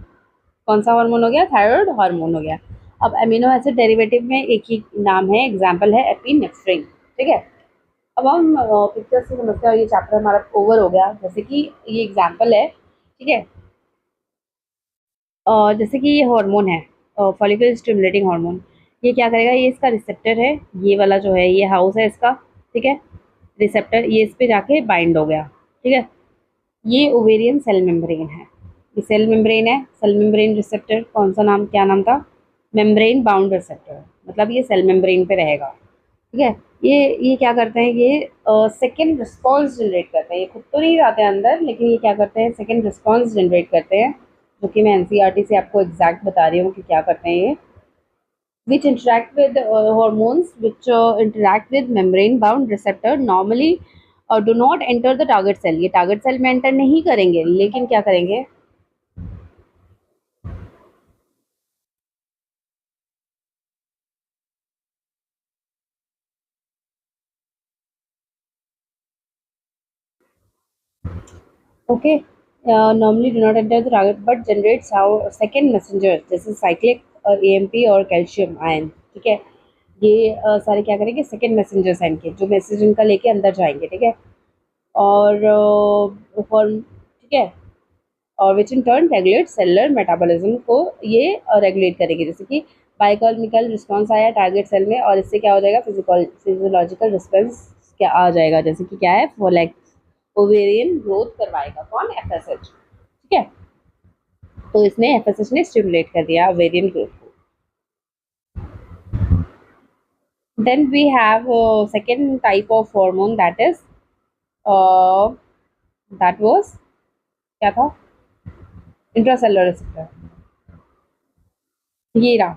कौन सा हार्मोन हो गया, थायराइड हार्मोन हो गया। अब अमीनो एसिड डेरिवेटिव में एक ही नाम है, एग्जाम्पल है एपिनेफ्रिन, ठीक है। अब हम पिक्चर से समझते हैं, और ये चैप्टर हमारा ओवर हो गया। जैसे कि ये एग्जाम्पल है, ठीक है। जैसे कि ये हार्मोन है, फॉलिकल स्टिमुलेटिंग हार्मोन। ये क्या करेगा, ये इसका रिसेप्टर है, ये वाला जो है ये हाउस है इसका, ठीक है। रिसेप्टर ये इस पे जाके बाइंड हो गया, ठीक है। ये ओवेरियन सेल मेम्ब्रेन है, ये सेल मेम्ब्रेन है। सेल मेम्ब्रेन रिसेप्टर कौन सा नाम, क्या नाम था, मेम्ब्रेन बाउंड रिसेप्टर, मतलब ये सेल मेम्ब्रेन पे रहेगा, ठीक है। ये क्या करते हैं, ये सेकेंड रिस्पॉन्स जनरेट करते हैं। ये खुद तो नहीं जाते हैं अंदर, लेकिन ये क्या करते हैं, सेकेंड रिस्पॉन्स जनरेट करते हैं, जो कि मैं एनसीईआरटी से आपको एग्जैक्ट बता रही हूँ कि क्या करते हैं ये। which interact with hormones which interact with membrane bound receptor normally do not enter the target cell। ये टारगेट सेल में एंटर नहीं करेंगे, लेकिन क्या करेंगे, okay, normally do not enter the target but generates second messenger, जैसे cyclic और AMP और कैल्शियम आयन, ठीक है। ये सारे क्या करेंगे, सेकेंड मैसेंजर्स हैं इनके, जो मैसेज इनका लेके अंदर जाएंगे, ठीक है। और ठीक है, और which in turn regulate cellular metabolism को ये रेगुलेट करेगी। जैसे कि बायोकेमिकल रिस्पांस आया टारगेट सेल में, और इससे क्या हो जाएगा, फिजियोलॉजिकल रिस्पांस क्या आ जाएगा, जैसे कि क्या है, फोलेक्स, ओवेरियन ग्रोथ करवाएगा कौन, एफएसएच, ठीक है। तो इसने एफएसएच ने स्टिमुलेट कर दिया ओवेरियन ग्रोथ को। Then we have second type of hormone that was क्या था, इंट्रासेलुलर रिसेप्टर, ये रहा,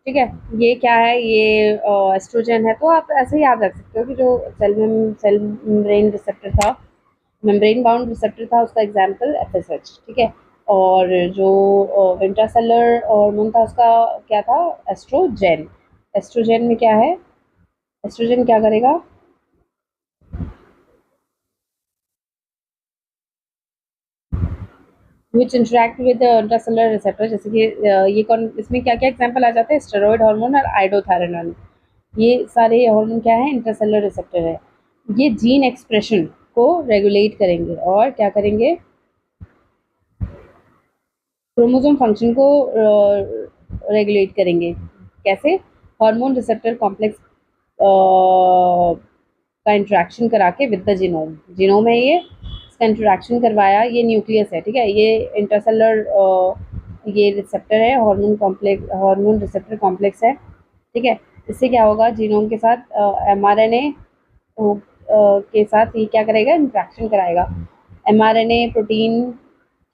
ठीक है। ये क्या है, ये एस्ट्रोजन है। तो आप ऐसे ही याद रख सकते हो कि जो सेल मेम्ब्रेन रिसेप्टर था, मेम्ब्रेन बाउंड रिसेप्टर था, उसका एग्जांपल एफएसएच, ठीक है। और जो इंट्रासेलुलर हार्मोन था उसका क्या था, एस्ट्रोजेन। एस्ट्रोजेन में क्या है, एस्ट्रोजन क्या करेगा, विच इंटरेक्ट विद इंट्रासेलुलर रिसेप्टर, जैसे कि ये कौन, इसमें क्या क्या एग्जांपल आ जाते हैं, स्टेरॉयड हार्मोन और आयोडोथायरोनोन। ये सारे हार्मोन क्या है, इंट्रासेलुलर रिसेप्टर है। ये जीन एक्सप्रेशन को रेगुलेट करेंगे और क्या करेंगे, क्रोमोसोम फंक्शन को रेगुलेट करेंगे कैसे? हार्मोन रिसेप्टर कॉम्प्लेक्स का इंटरेक्शन करा के विद द जीनोम। जीनोम है ये, इसका इंटरेक्शन करवाया, ये न्यूक्लियस है, ठीक है, ये इंटरसेलर ये रिसेप्टर है, हार्मोन रिसेप्टर कॉम्प्लेक्स है, ठीक है। इससे क्या होगा, जीनोम के साथ एमआरएनए के साथ ये क्या करेगा, इंटरेक्शन कराएगा, एमआरएनए प्रोटीन,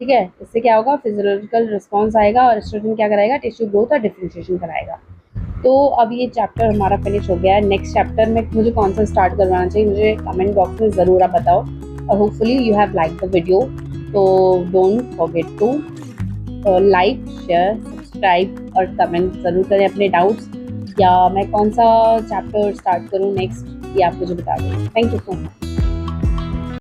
ठीक है। इससे क्या होगा, फिजियोलॉजिकल रिस्पॉन्स आएगा और एस्ट्रोजन क्या कराएगा, टिश्यू ग्रोथ और डिफरेंशिएशन कराएगा। तो अब ये चैप्टर हमारा फिनिश हो गया है। नेक्स्ट चैप्टर में मुझे कौन सा स्टार्ट करवाना चाहिए, मुझे कमेंट बॉक्स में ज़रूर आप बताओ, और hopefully you have like the video. तो don't forget to like, share, subscribe और कमेंट ज़रूर करें अपने डाउट्स, या मैं कौन सा चैप्टर स्टार्ट करूँ नेक्स्ट, ये आप मुझे बता दें। Thank you so much.